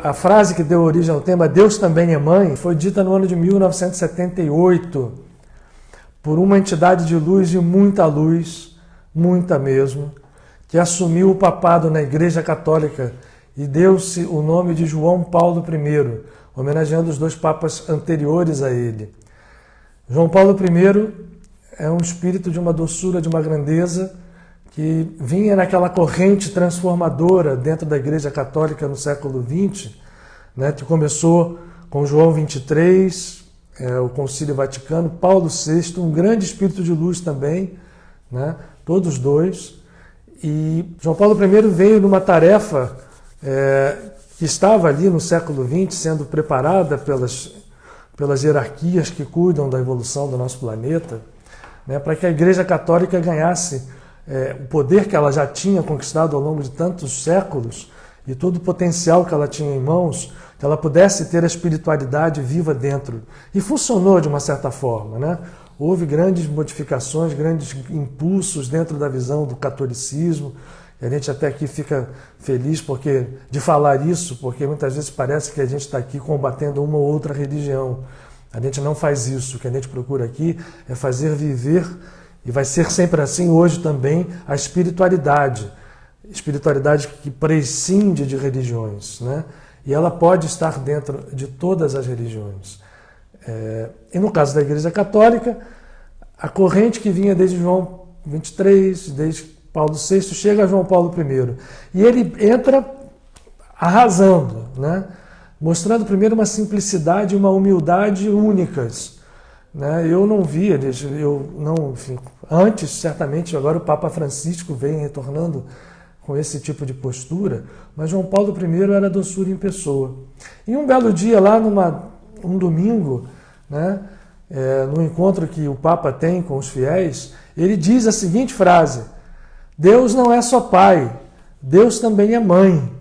A frase que deu origem ao tema Deus também é mãe foi dita no ano de 1978 por uma entidade de luz, muita mesmo, que assumiu o papado na Igreja Católica e deu-se o nome de João Paulo I, homenageando os dois papas anteriores a ele. João Paulo I é um espírito de uma doçura, de uma grandeza, que vinha naquela corrente transformadora dentro da Igreja Católica no século XX, né, que começou com João XXIII, o Concílio Vaticano, Paulo VI, um grande espírito de luz também, né, todos dois. E João Paulo I veio numa tarefa que estava ali no século XX sendo preparada pelas hierarquias que cuidam da evolução do nosso planeta, né, para que a Igreja Católica ganhasse o poder que ela já tinha conquistado ao longo de tantos séculos e todo o potencial que ela tinha em mãos, que ela pudesse ter a espiritualidade viva dentro. E funcionou de uma certa forma, né? Houve grandes modificações, grandes impulsos dentro da visão do catolicismo. E a gente até aqui fica feliz de falar isso, porque muitas vezes parece que a gente está aqui combatendo uma ou outra religião. A gente não faz isso. O que a gente procura aqui é fazer viver, e vai ser sempre assim hoje também, a espiritualidade. Espiritualidade que prescinde de religiões, né? E ela pode estar dentro de todas as religiões. E no caso da Igreja Católica, a corrente que vinha desde João XXIII, desde Paulo VI, chega a João Paulo I. E ele entra arrasando, né? Mostrando primeiro uma simplicidade e uma humildade únicas. Né? Eu não via, antes, certamente, agora o Papa Francisco vem retornando com esse tipo de postura, mas João Paulo I era doçura em pessoa. E um belo dia, lá um domingo, né, no encontro que o Papa tem com os fiéis, ele diz a seguinte frase: Deus não é só pai, Deus também é mãe.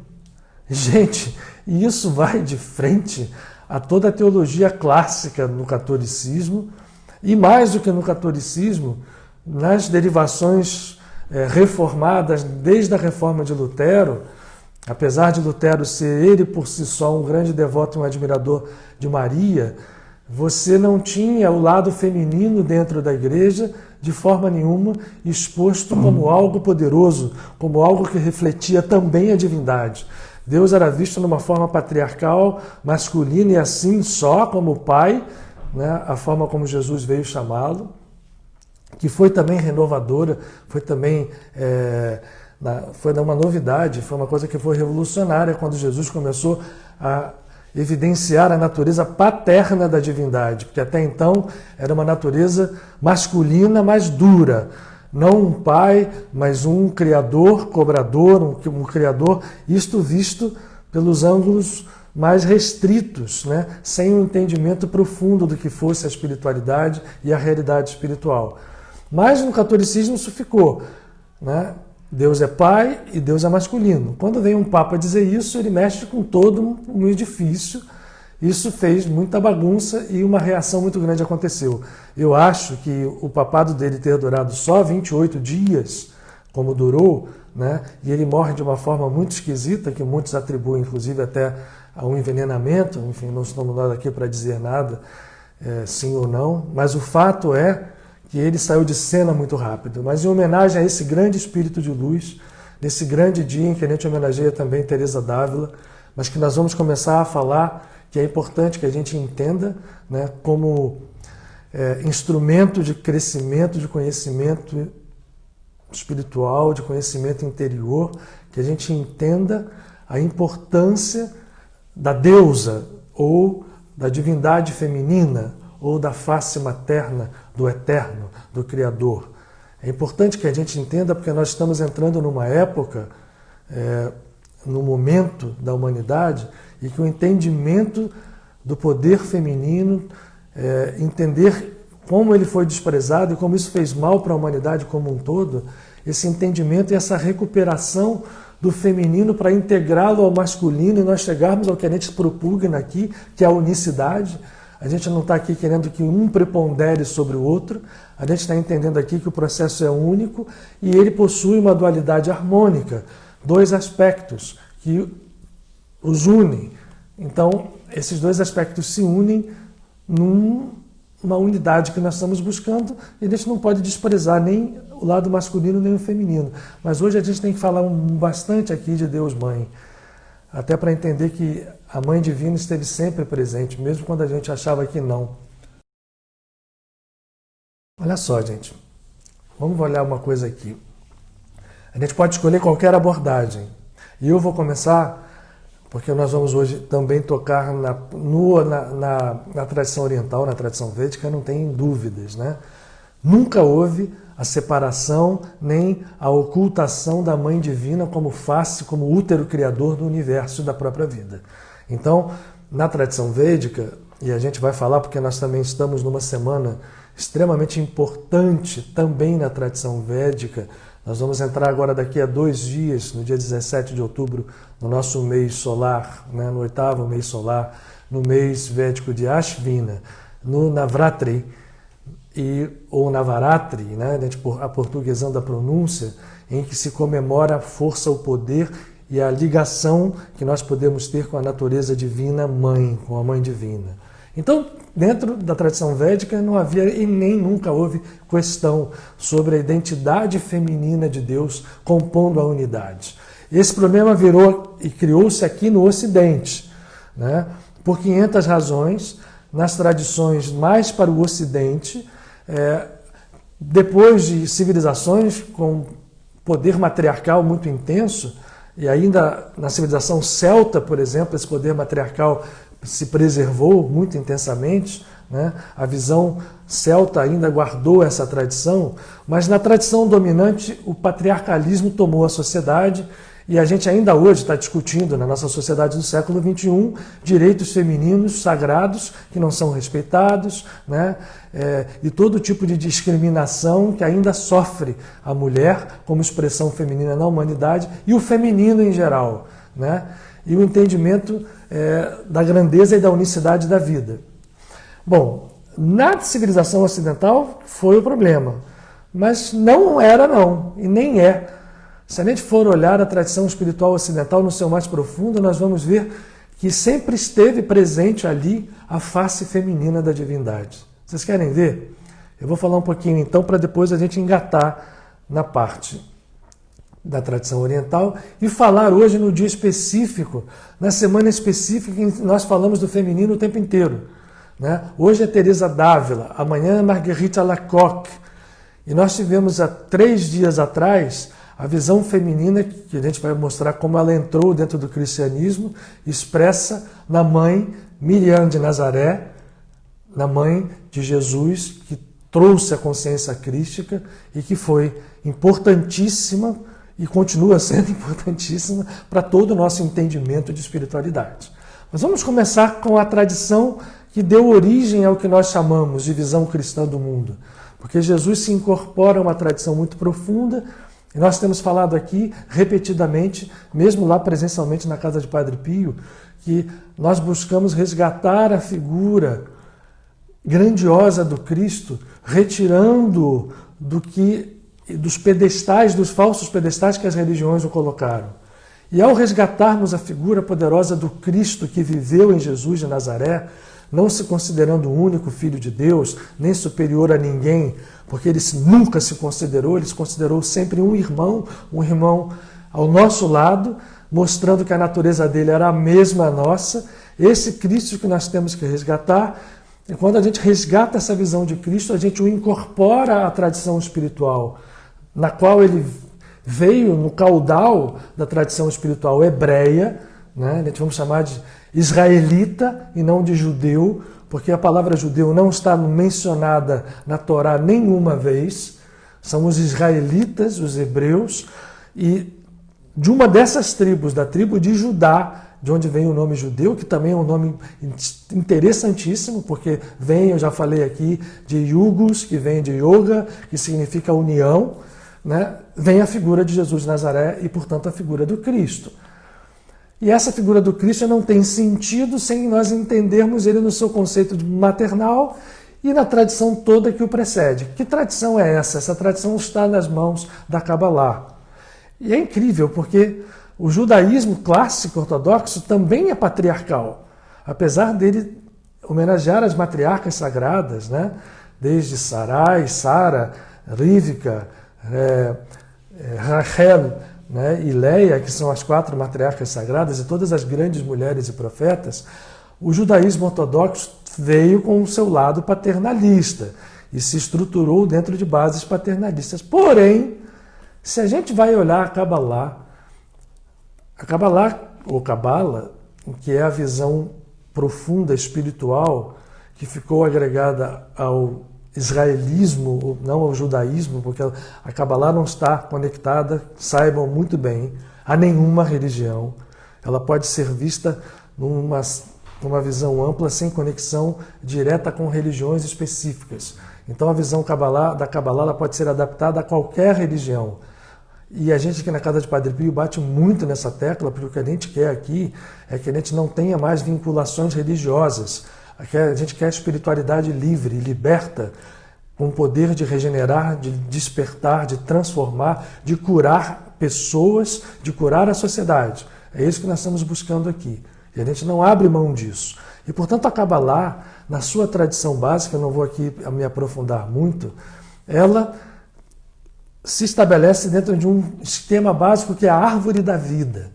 Gente, isso vai de frente a toda a teologia clássica no catolicismo, e mais do que no catolicismo, nas derivações reformadas desde a reforma de Lutero. Apesar de Lutero ser ele por si só um grande devoto e um admirador de Maria, você não tinha o lado feminino dentro da igreja de forma nenhuma exposto como algo poderoso, como algo que refletia também a divindade. Deus era visto numa forma patriarcal, masculina e assim só como pai, né, a forma como Jesus veio chamá-lo, que foi também renovadora, foi também foi uma novidade, foi uma coisa que foi revolucionária quando Jesus começou a evidenciar a natureza paterna da divindade, porque até então era uma natureza masculina, mais dura. Não um pai, mas um criador, cobrador, um criador, isto visto pelos ângulos mais restritos, né? Sem um entendimento profundo do que fosse a espiritualidade e a realidade espiritual. Mas no catolicismo isso ficou, né? Deus é pai e Deus é masculino. Quando vem um papa dizer isso, ele mexe com todo um edifício. Isso fez muita bagunça e uma reação muito grande aconteceu. Eu acho que o papado dele ter durado só 28 dias, como durou, né? E ele morre de uma forma muito esquisita, que muitos atribuem, inclusive, até a um envenenamento. Enfim, não estamos nós aqui para dizer nada, sim ou não, mas o fato é que ele saiu de cena muito rápido. Mas em homenagem a esse grande espírito de luz, nesse grande dia em que a gente homenageia também Teresa d'Ávila, mas que nós vamos começar a falar que é importante que a gente entenda, né, como instrumento de crescimento, de conhecimento espiritual, de conhecimento interior, que a gente entenda a importância da deusa ou da divindade feminina ou da face materna do eterno, do Criador. É importante que a gente entenda porque nós estamos entrando numa época, no momento da humanidade, e que o entendimento do poder feminino, entender como ele foi desprezado e como isso fez mal para a humanidade como um todo, esse entendimento e essa recuperação do feminino para integrá-lo ao masculino e nós chegarmos ao que a gente propugna aqui, que é a unicidade. A gente não está aqui querendo que um prepondere sobre o outro, a gente está entendendo aqui que o processo é único e ele possui uma dualidade harmônica, dois aspectos que os unem, Então, esses dois aspectos se unem numa unidade que nós estamos buscando, e a gente não pode desprezar nem o lado masculino nem o feminino. Mas hoje a gente tem que falar bastante aqui de Deus Mãe, até para entender que a Mãe Divina esteve sempre presente, mesmo quando a gente achava que não. Olha só, gente, vamos olhar uma coisa aqui. A gente pode escolher qualquer abordagem, e eu vou começar porque nós vamos hoje também tocar na tradição oriental, na tradição védica, não tem dúvidas, né? Nunca houve a separação nem a ocultação da Mãe Divina como face, como útero criador do universo e da própria vida. Então, na tradição védica, e a gente vai falar porque nós também estamos numa semana extremamente importante também na tradição védica. Nós vamos entrar agora daqui a 2 dias, no dia 17 de outubro, no nosso mês solar, né, no 8º mês solar, no mês védico de Ashvina, no Navratri, ou Navaratri, né, aportuguesando a pronúncia, em que se comemora a força, o poder e a ligação que nós podemos ter com a natureza divina mãe, com a Mãe Divina. Então, dentro da tradição védica não havia e nem nunca houve questão sobre a identidade feminina de Deus compondo a unidade. Esse problema virou e criou-se aqui no Ocidente, né? Por 500 razões, nas tradições mais para o Ocidente, depois de civilizações com poder matriarcal muito intenso, e ainda na civilização celta, por exemplo, esse poder matriarcal se preservou muito intensamente, né? A visão celta ainda guardou essa tradição, mas na tradição dominante o patriarcalismo tomou a sociedade e a gente ainda hoje está discutindo na nossa sociedade do século XXI direitos femininos sagrados que não são respeitados, né? E todo tipo de discriminação que ainda sofre a mulher como expressão feminina na humanidade e o feminino em geral, né? E o entendimento da grandeza e da unicidade da vida. Bom, na civilização ocidental foi o problema, mas não era não, e nem é. Se a gente for olhar a tradição espiritual ocidental no seu mais profundo, nós vamos ver que sempre esteve presente ali a face feminina da divindade. Vocês querem ver? Eu vou falar um pouquinho então para depois a gente engatar na parte da tradição oriental e falar hoje no dia específico, na semana específica em que nós falamos do feminino o tempo inteiro, né? Hoje é Teresa d'Ávila, amanhã é Marguerite Alacoque, e nós tivemos há 3 dias atrás a visão feminina, que a gente vai mostrar como ela entrou dentro do cristianismo, expressa na mãe Miriam de Nazaré, na mãe de Jesus, que trouxe a consciência crística e que foi importantíssima e continua sendo importantíssima para todo o nosso entendimento de espiritualidade. Mas vamos começar com a tradição que deu origem ao que nós chamamos de visão cristã do mundo. Porque Jesus se incorpora a uma tradição muito profunda, e nós temos falado aqui repetidamente, mesmo lá presencialmente na casa de Padre Pio, que nós buscamos resgatar a figura grandiosa do Cristo, retirando dos pedestais, dos falsos pedestais que as religiões o colocaram. E ao resgatarmos a figura poderosa do Cristo que viveu em Jesus de Nazaré, não se considerando o único Filho de Deus, nem superior a ninguém, porque ele nunca se considerou sempre um irmão ao nosso lado, mostrando que a natureza dele era a mesma nossa. Esse Cristo que nós temos que resgatar, e quando a gente resgata essa visão de Cristo, a gente o incorpora à tradição espiritual, na qual ele veio no caudal da tradição espiritual hebreia, né? A gente vamos chamar de israelita e não de judeu, porque a palavra judeu não está mencionada na Torá nenhuma vez. São os israelitas, os hebreus, e de uma dessas tribos, da tribo de Judá, de onde vem o nome judeu, que também é um nome interessantíssimo, porque vem, eu já falei aqui, de Yugos, que vem de yoga, que significa união, né? Vem a figura de Jesus de Nazaré e, portanto, a figura do Cristo. E essa figura do Cristo não tem sentido sem nós entendermos ele no seu conceito maternal e na tradição toda que o precede. Que tradição é essa? Essa tradição está nas mãos da Kabbalah. E é incrível, porque o judaísmo clássico ortodoxo também é patriarcal. apesar dele homenagear as matriarcas sagradas, né? Desde Sarai, Sara, Rivka, Rachel, né? E Leia, que são as 4 matriarcas sagradas, e todas as grandes mulheres e profetas, o judaísmo ortodoxo veio com o seu lado paternalista e se estruturou dentro de bases paternalistas. Porém, se a gente vai olhar a Kabbalah, ou Kabbalah, que é a visão profunda espiritual que ficou agregada ao israelismo, não ao judaísmo, porque a Kabbalah não está conectada, saibam muito bem, a nenhuma religião. Ela pode ser vista numa visão ampla, sem conexão direta com religiões específicas. Então a visão da Kabbalah ela pode ser adaptada a qualquer religião. E a gente aqui na Casa de Padre Pio bate muito nessa tecla, porque o que a gente quer aqui é que a gente não tenha mais vinculações religiosas. A gente quer espiritualidade livre, liberta, com o poder de regenerar, de despertar, de transformar, de curar pessoas, de curar a sociedade. É isso que nós estamos buscando aqui. E a gente não abre mão disso. E, portanto, a Kabbalah, na sua tradição básica, eu não vou aqui me aprofundar muito, ela se estabelece dentro de um esquema básico que é a árvore da vida.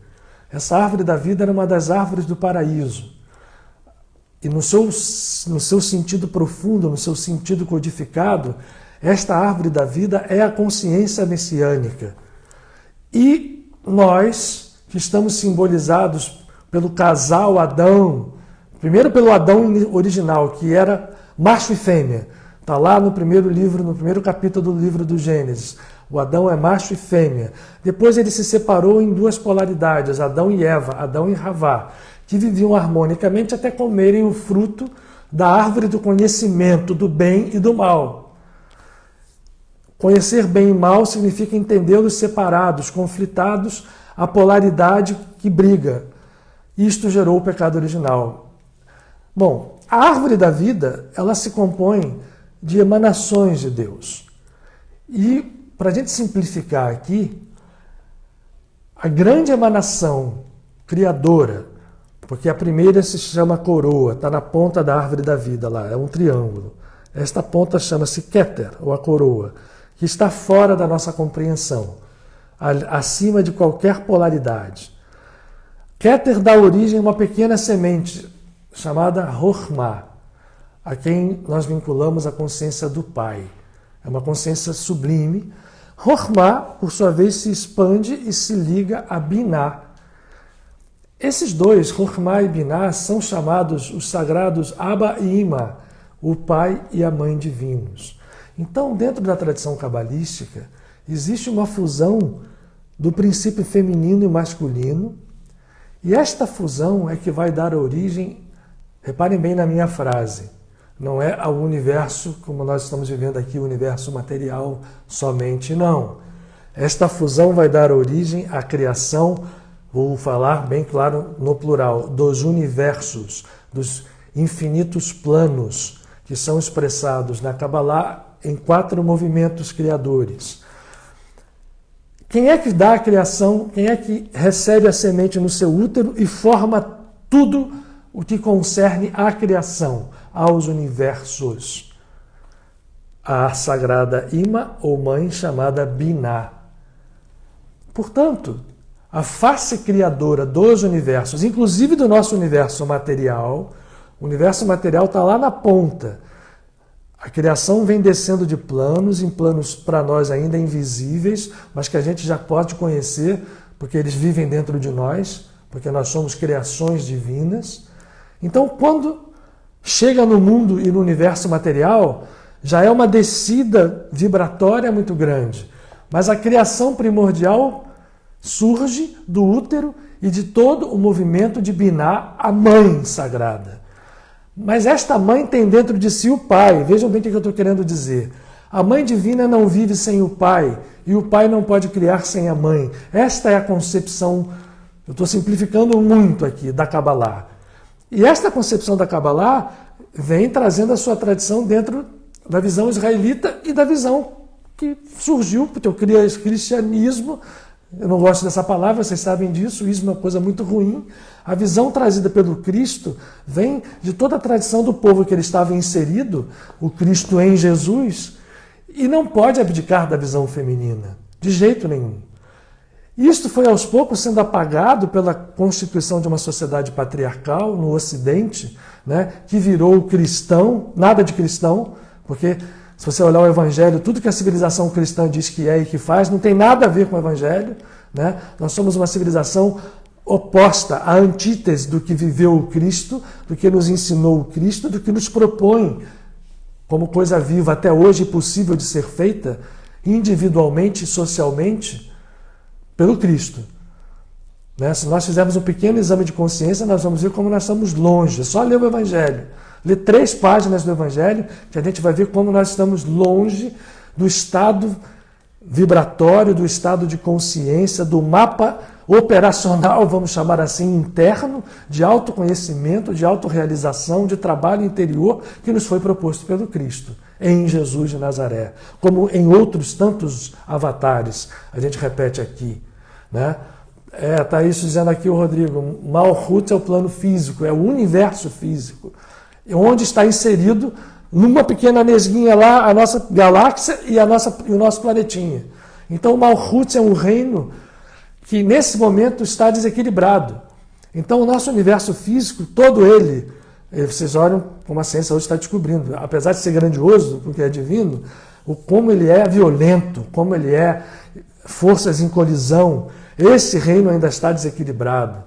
Essa árvore da vida era uma das árvores do paraíso. E no seu sentido profundo, no seu sentido codificado, esta árvore da vida é a consciência messiânica. E nós, que estamos simbolizados pelo casal Adão, primeiro pelo Adão original, que era macho e fêmea, está lá no primeiro livro, no primeiro capítulo do livro do Gênesis. O Adão é macho e fêmea. Depois ele se separou em 2 polaridades, Adão e Eva, Adão e Havá, que viviam harmonicamente até comerem o fruto da árvore do conhecimento do bem e do mal. Conhecer bem e mal significa entendê-los separados, conflitados, a polaridade que briga. Isto gerou o pecado original. Bom, a árvore da vida, ela se compõe de emanações de Deus. E, para a gente simplificar aqui, a grande emanação criadora, porque a primeira se chama coroa, está na ponta da árvore da vida lá, é um triângulo. Esta ponta chama-se Keter, ou a coroa, que está fora da nossa compreensão, acima de qualquer polaridade. Keter dá origem a uma pequena semente chamada Chokhmah, a quem nós vinculamos a consciência do Pai. É uma consciência sublime. Chokhmah, por sua vez, se expande e se liga a Binah. Esses dois, Chokhmah e Binah, são chamados os sagrados Abba e Ima, o pai e a mãe divinos. Então, dentro da tradição cabalística, existe uma fusão do princípio feminino e masculino, e esta fusão é que vai dar origem, reparem bem na minha frase, não é ao universo como nós estamos vivendo aqui, o universo material somente, não. Esta fusão vai dar origem à criação, vou falar bem claro no plural, dos universos, dos infinitos planos que são expressados na Kabbalah em 4 movimentos criadores. Quem é que dá a criação? Quem é que recebe a semente no seu útero e forma tudo o que concerne à criação, aos universos? A sagrada Ima, ou mãe, chamada Binah. Portanto, a face criadora dos universos, inclusive do nosso universo material, o universo material está lá na ponta. A criação vem descendo de planos, em planos para nós ainda invisíveis, mas que a gente já pode conhecer, porque eles vivem dentro de nós, porque nós somos criações divinas. Então, quando chega no mundo e no universo material, já é uma descida vibratória muito grande. Mas a criação primordial surge do útero e de todo o movimento de Binah, a mãe sagrada. Mas esta mãe tem dentro de si o pai. Vejam bem o que eu estou querendo dizer. A mãe divina não vive sem o pai, e o pai não pode criar sem a mãe. Esta é a concepção, eu estou simplificando muito aqui, da Kabbalah. E esta concepção da Kabbalah vem trazendo a sua tradição dentro da visão israelita e da visão que surgiu, porque o cristianismo Eu não gosto dessa palavra, vocês sabem disso, o ismo é uma coisa muito ruim. A visão trazida pelo Cristo vem de toda a tradição do povo que ele estava inserido, o Cristo em Jesus, e não pode abdicar da visão feminina, de jeito nenhum. Isto foi aos poucos sendo apagado pela constituição de uma sociedade patriarcal no Ocidente, né, que virou cristão, nada de cristão, porque se você olhar o Evangelho, tudo que a civilização cristã diz que é e que faz, não tem nada a ver com o Evangelho. Né? Nós somos uma civilização oposta, à antítese do que viveu o Cristo, do que nos ensinou o Cristo, do que nos propõe como coisa viva até hoje possível de ser feita individualmente e socialmente pelo Cristo. Né? Se nós fizermos um pequeno exame de consciência, nós vamos ver como nós estamos longe. É só ler o Evangelho. Ler 3 páginas do Evangelho, que a gente vai ver como nós estamos longe do estado vibratório, do estado de consciência, do mapa operacional, vamos chamar assim, interno, de autoconhecimento, de autorrealização, de trabalho interior que nos foi proposto pelo Cristo, em Jesus de Nazaré. Como em outros tantos avatares, a gente repete aqui. Né? Está isso dizendo aqui o Rodrigo, Malhut é o plano físico, é o universo físico, onde está inserido numa pequena nesguinha lá a nossa galáxia e o nosso planetinha. Então o Malhut é um reino que nesse momento está desequilibrado. Então o nosso universo físico, todo ele, vocês olham como a ciência hoje está descobrindo, apesar de ser grandioso, porque é divino, como ele é violento, como ele é forças em colisão, esse reino ainda está desequilibrado.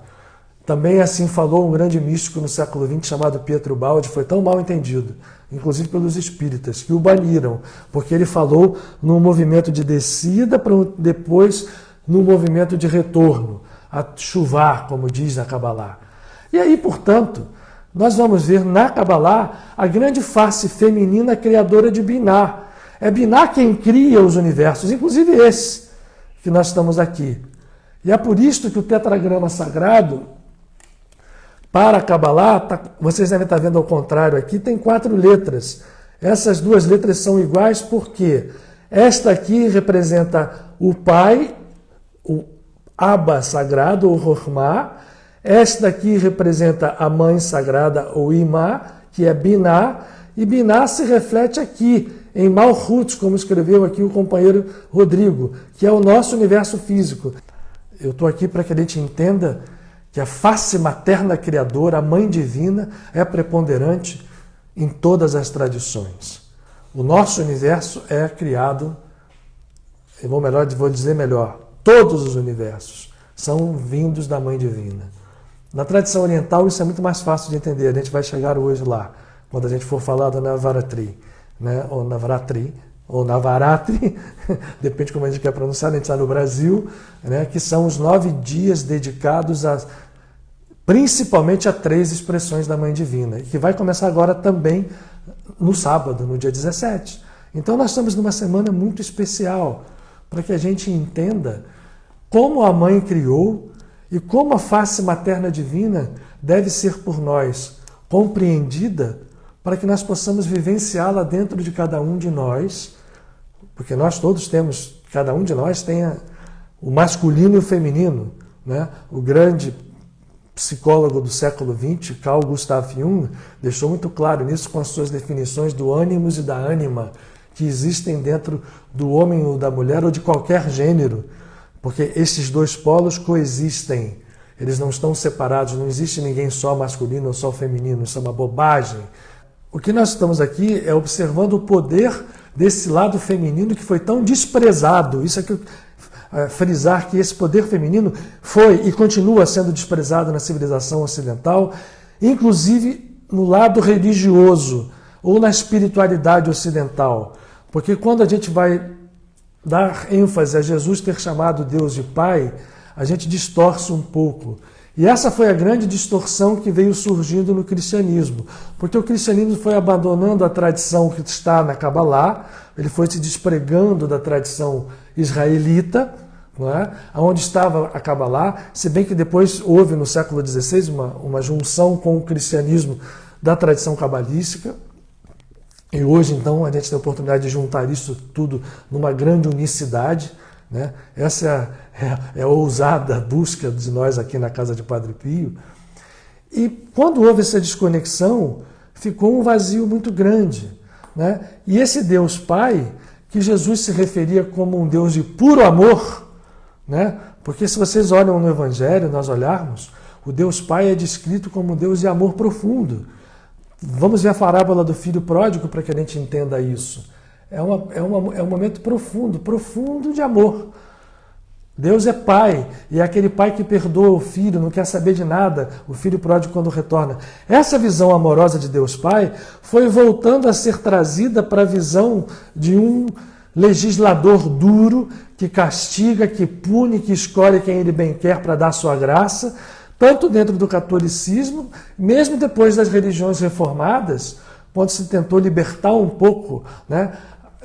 Também assim falou um grande místico no século XX chamado Pietro Baldi, foi tão mal entendido, inclusive pelos espíritas, que o baniram, porque ele falou num movimento de descida para depois num movimento de retorno, a chuvar, como diz na Kabbalah. E aí, portanto, nós vamos ver na Kabbalah a grande face feminina criadora de Binah. É Binah quem cria os universos, inclusive esse que nós estamos aqui. E é por isto que o tetragrama sagrado, para a Kabbalah, vocês devem estar vendo ao contrário aqui, tem 4 letras. Essas 2 letras são iguais porque esta aqui representa o pai, o Abba sagrado, ou Rohma. Esta aqui representa a mãe sagrada, ou Imá, que é Binah. E Binah se reflete aqui, em Malhut, como escreveu aqui o companheiro Rodrigo, que é o nosso universo físico. Eu estou aqui para que a gente entenda que a face materna criadora, a mãe divina, é preponderante em todas as tradições. O nosso universo é criado, vou dizer melhor, todos os universos são vindos da mãe divina. Na tradição oriental isso é muito mais fácil de entender, a gente vai chegar hoje lá, quando a gente for falar do Navaratri, né? Ou Navaratri, depende de como a gente quer pronunciar, a gente está no Brasil, né? Que são os 9 dias dedicados principalmente a 3 expressões da Mãe Divina, e que vai começar agora também no sábado, no dia 17. Então nós estamos numa semana muito especial, para que a gente entenda como a Mãe criou e como a face materna divina deve ser por nós compreendida, para que nós possamos vivenciá-la dentro de cada um de nós, porque nós todos temos, cada um de nós tem o masculino e o feminino. Né? O grande psicólogo do século XX, Carl Gustav Jung, deixou muito claro nisso com as suas definições do ânimos e da ânima, que existem dentro do homem ou da mulher ou de qualquer gênero, porque esses 2 polos coexistem, eles não estão separados, não existe ninguém só masculino ou só feminino, isso é uma bobagem. O que nós estamos aqui é observando o poder desse lado feminino que foi tão desprezado. Isso aqui, frisar que esse poder feminino foi e continua sendo desprezado na civilização ocidental, inclusive no lado religioso ou na espiritualidade ocidental. Porque quando a gente vai dar ênfase a Jesus ter chamado Deus de Pai, a gente distorce um pouco. E essa foi a grande distorção que veio surgindo no cristianismo, porque o cristianismo foi abandonando a tradição que está na Kabbalah, ele foi se despregando da tradição israelita, não é? Onde estava a Kabbalah, se bem que depois houve no século XVI uma junção com o cristianismo da tradição cabalística, e hoje então a gente tem a oportunidade de juntar isso tudo numa grande unicidade, né? Essa é a ousada busca de nós aqui na casa de Padre Pio. E quando houve essa desconexão, ficou um vazio muito grande, né? E esse Deus Pai, que Jesus se referia como um Deus de puro amor, né? Porque se vocês olham no Evangelho, nós olharmos, o Deus Pai é descrito como um Deus de amor profundo. Vamos ver a parábola do filho pródigo para que a gente entenda isso. É um momento profundo, profundo de amor. Deus é pai, e é aquele pai que perdoa o filho, não quer saber de nada, o filho pródigo quando retorna. Essa visão amorosa de Deus Pai foi voltando a ser trazida para a visão de um legislador duro, que castiga, que pune, que escolhe quem ele bem quer para dar sua graça, tanto dentro do catolicismo, mesmo depois das religiões reformadas, quando se tentou libertar um pouco, né?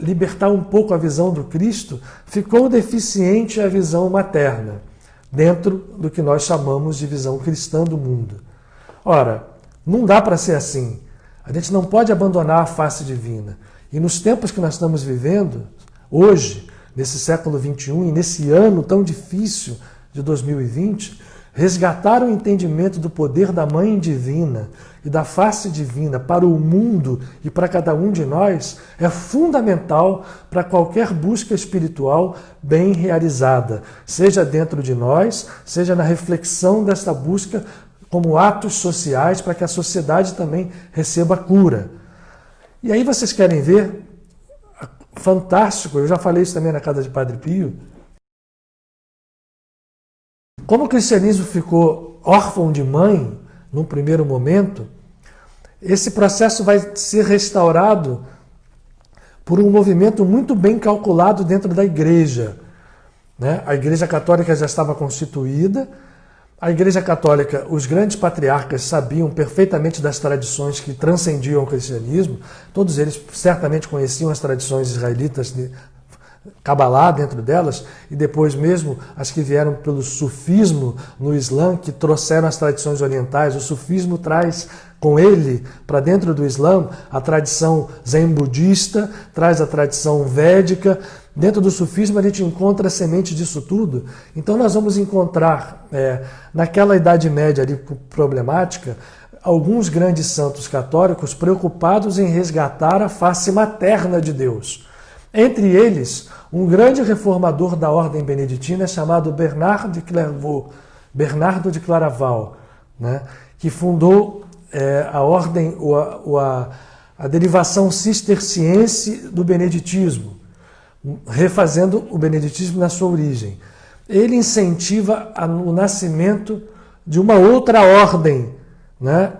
Libertar um pouco a visão do Cristo, ficou deficiente a visão materna, dentro do que nós chamamos de visão cristã do mundo. Ora, não dá para ser assim. A gente não pode abandonar a face divina. E nos tempos que nós estamos vivendo, hoje, nesse século XXI e nesse ano tão difícil de 2020, resgatar o entendimento do poder da Mãe Divina e da face divina para o mundo e para cada um de nós é fundamental para qualquer busca espiritual bem realizada, seja dentro de nós, seja na reflexão desta busca como atos sociais para que a sociedade também receba cura. E aí vocês querem ver, fantástico, eu já falei isso também na casa de Padre Pio, como o cristianismo ficou órfão de mãe, num primeiro momento, esse processo vai ser restaurado por um movimento muito bem calculado dentro da igreja, né? A Igreja Católica já estava constituída, a Igreja Católica, os grandes patriarcas sabiam perfeitamente das tradições que transcendiam o cristianismo, todos eles certamente conheciam as tradições israelitas de Cabalá dentro delas, e depois mesmo as que vieram pelo sufismo no Islã, que trouxeram as tradições orientais. O sufismo traz com ele, para dentro do Islã, a tradição zen budista, traz a tradição védica. Dentro do sufismo a gente encontra a semente disso tudo. Então nós vamos encontrar, naquela Idade Média ali problemática, alguns grandes santos católicos preocupados em resgatar a face materna de Deus. Entre eles, um grande reformador da ordem beneditina chamado Bernardo de Clairvaux, Bernardo de Claraval, né, que fundou a ordem, a derivação cisterciense do beneditismo, refazendo o beneditismo na sua origem. Ele incentiva o nascimento de uma outra ordem, né,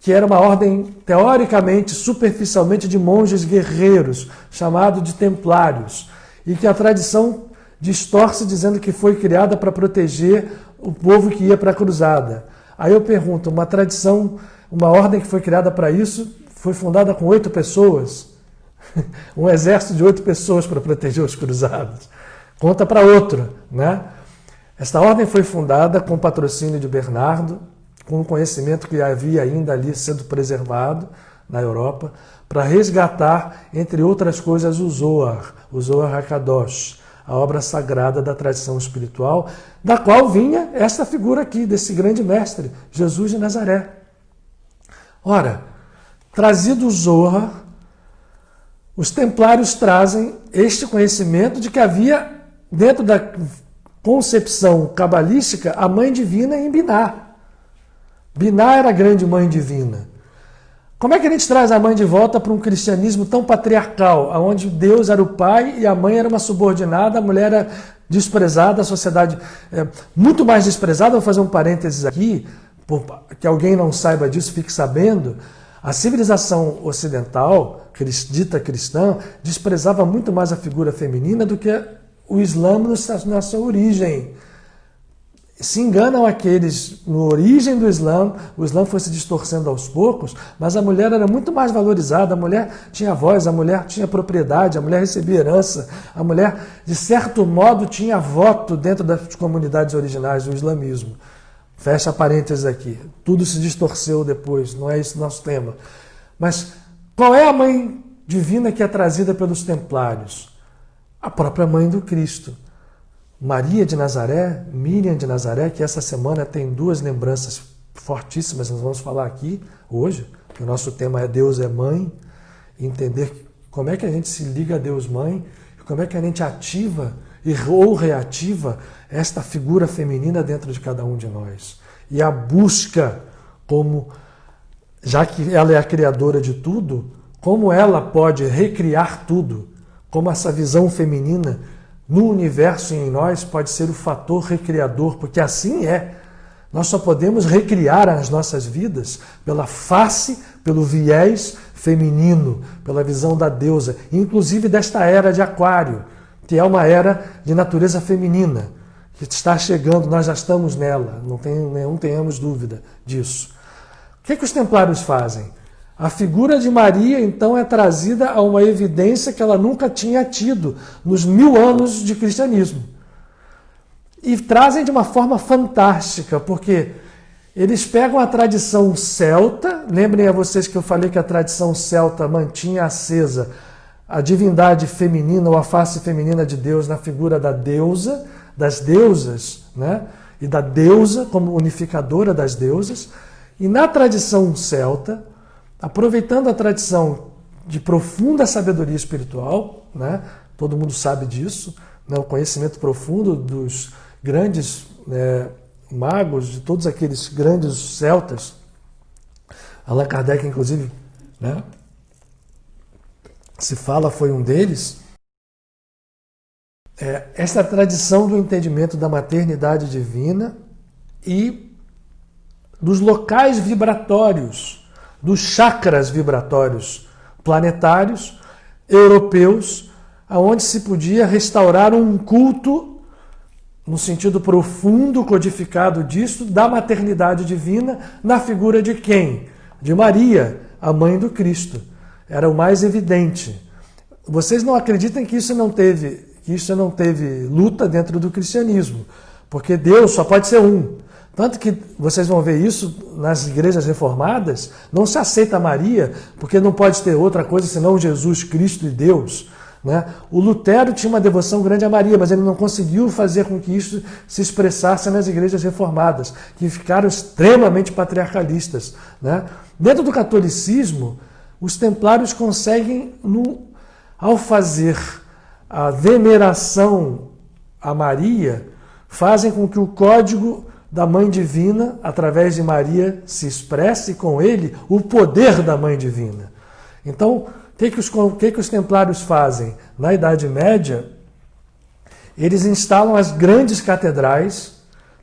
que era uma ordem teoricamente, superficialmente, de monges guerreiros, chamado de templários, e que a tradição distorce dizendo que foi criada para proteger o povo que ia para a cruzada. Aí eu pergunto, uma tradição, uma ordem que foi criada para isso, foi fundada com 8 pessoas? Um exército de 8 pessoas para proteger os cruzados. Conta para outro, né? Esta ordem foi fundada com o patrocínio de Bernardo, com o conhecimento que havia ainda ali sendo preservado na Europa, para resgatar, entre outras coisas, o Zohar HaKadosh, a obra sagrada da tradição espiritual, da qual vinha esta figura aqui, desse grande mestre, Jesus de Nazaré. Ora, trazido o Zohar, os templários trazem este conhecimento de que havia, dentro da concepção cabalística, a mãe divina em Biná. Biná era a grande mãe divina. Como é que a gente traz a mãe de volta para um cristianismo tão patriarcal, onde Deus era o pai e a mãe era uma subordinada, a mulher era desprezada, a sociedade muito mais desprezada? Vou fazer um parênteses aqui, que alguém não saiba disso, fique sabendo. A civilização ocidental, dita cristã, desprezava muito mais a figura feminina do que o Islã na sua origem. Se enganam aqueles no origem do Islã, o Islã foi se distorcendo aos poucos, mas a mulher era muito mais valorizada, a mulher tinha voz, a mulher tinha propriedade, a mulher recebia herança, a mulher, de certo modo, tinha voto dentro das comunidades originais do islamismo. Fecha parênteses aqui. Tudo se distorceu depois, não é esse o nosso tema. Mas qual é a mãe divina que é trazida pelos templários? a própria mãe do Cristo. Maria de Nazaré, Miriam de Nazaré, que essa semana tem duas lembranças fortíssimas, nós vamos falar aqui hoje, que o nosso tema é Deus é Mãe, entender como é que a gente se liga a Deus Mãe, como é que a gente ativa ou reativa esta figura feminina dentro de cada um de nós. E a busca, como, já que ela é a criadora de tudo, como ela pode recriar tudo, como essa visão feminina no universo e em nós pode ser o fator recriador, porque assim é. Nós só podemos recriar as nossas vidas pela face, pelo viés feminino, pela visão da deusa, inclusive desta era de Aquário, que é uma era de natureza feminina, que está chegando, nós já estamos nela, não tenhamos dúvida disso. O que os templários fazem? A figura de Maria, então, é trazida a uma evidência que ela nunca tinha tido nos 1000 anos de cristianismo. E trazem de uma forma fantástica, porque eles pegam a tradição celta, lembrem a vocês que eu falei que a tradição celta mantinha acesa a divindade feminina ou a face feminina de Deus na figura da deusa, das deusas, né? E da deusa como unificadora das deusas. E na tradição celta, aproveitando a tradição de profunda sabedoria espiritual, né? Todo mundo sabe disso, né? O conhecimento profundo dos grandes magos, de todos aqueles grandes celtas, Allan Kardec, inclusive, né? Se fala, foi um deles. Essa tradição do entendimento da maternidade divina e dos locais vibratórios, dos chakras vibratórios planetários, europeus, aonde se podia restaurar um culto, no sentido profundo, codificado disso, da maternidade divina, na figura de quem? De Maria, a mãe do Cristo. Era o mais evidente. Vocês não acreditem que isso não teve luta dentro do cristianismo, porque Deus só pode ser um. Tanto que vocês vão ver isso nas igrejas reformadas, não se aceita Maria, porque não pode ter outra coisa senão Jesus Cristo e Deus. Né? O Lutero tinha uma devoção grande a Maria, mas ele não conseguiu fazer com que isso se expressasse nas igrejas reformadas, que ficaram extremamente patriarcalistas. Né? Dentro do catolicismo, os templários conseguem, ao fazer a veneração a Maria, fazem com que o código da Mãe Divina, através de Maria, se expresse com ele o poder da Mãe Divina. Então, o que os templários fazem? Na Idade Média, eles instalam as grandes catedrais,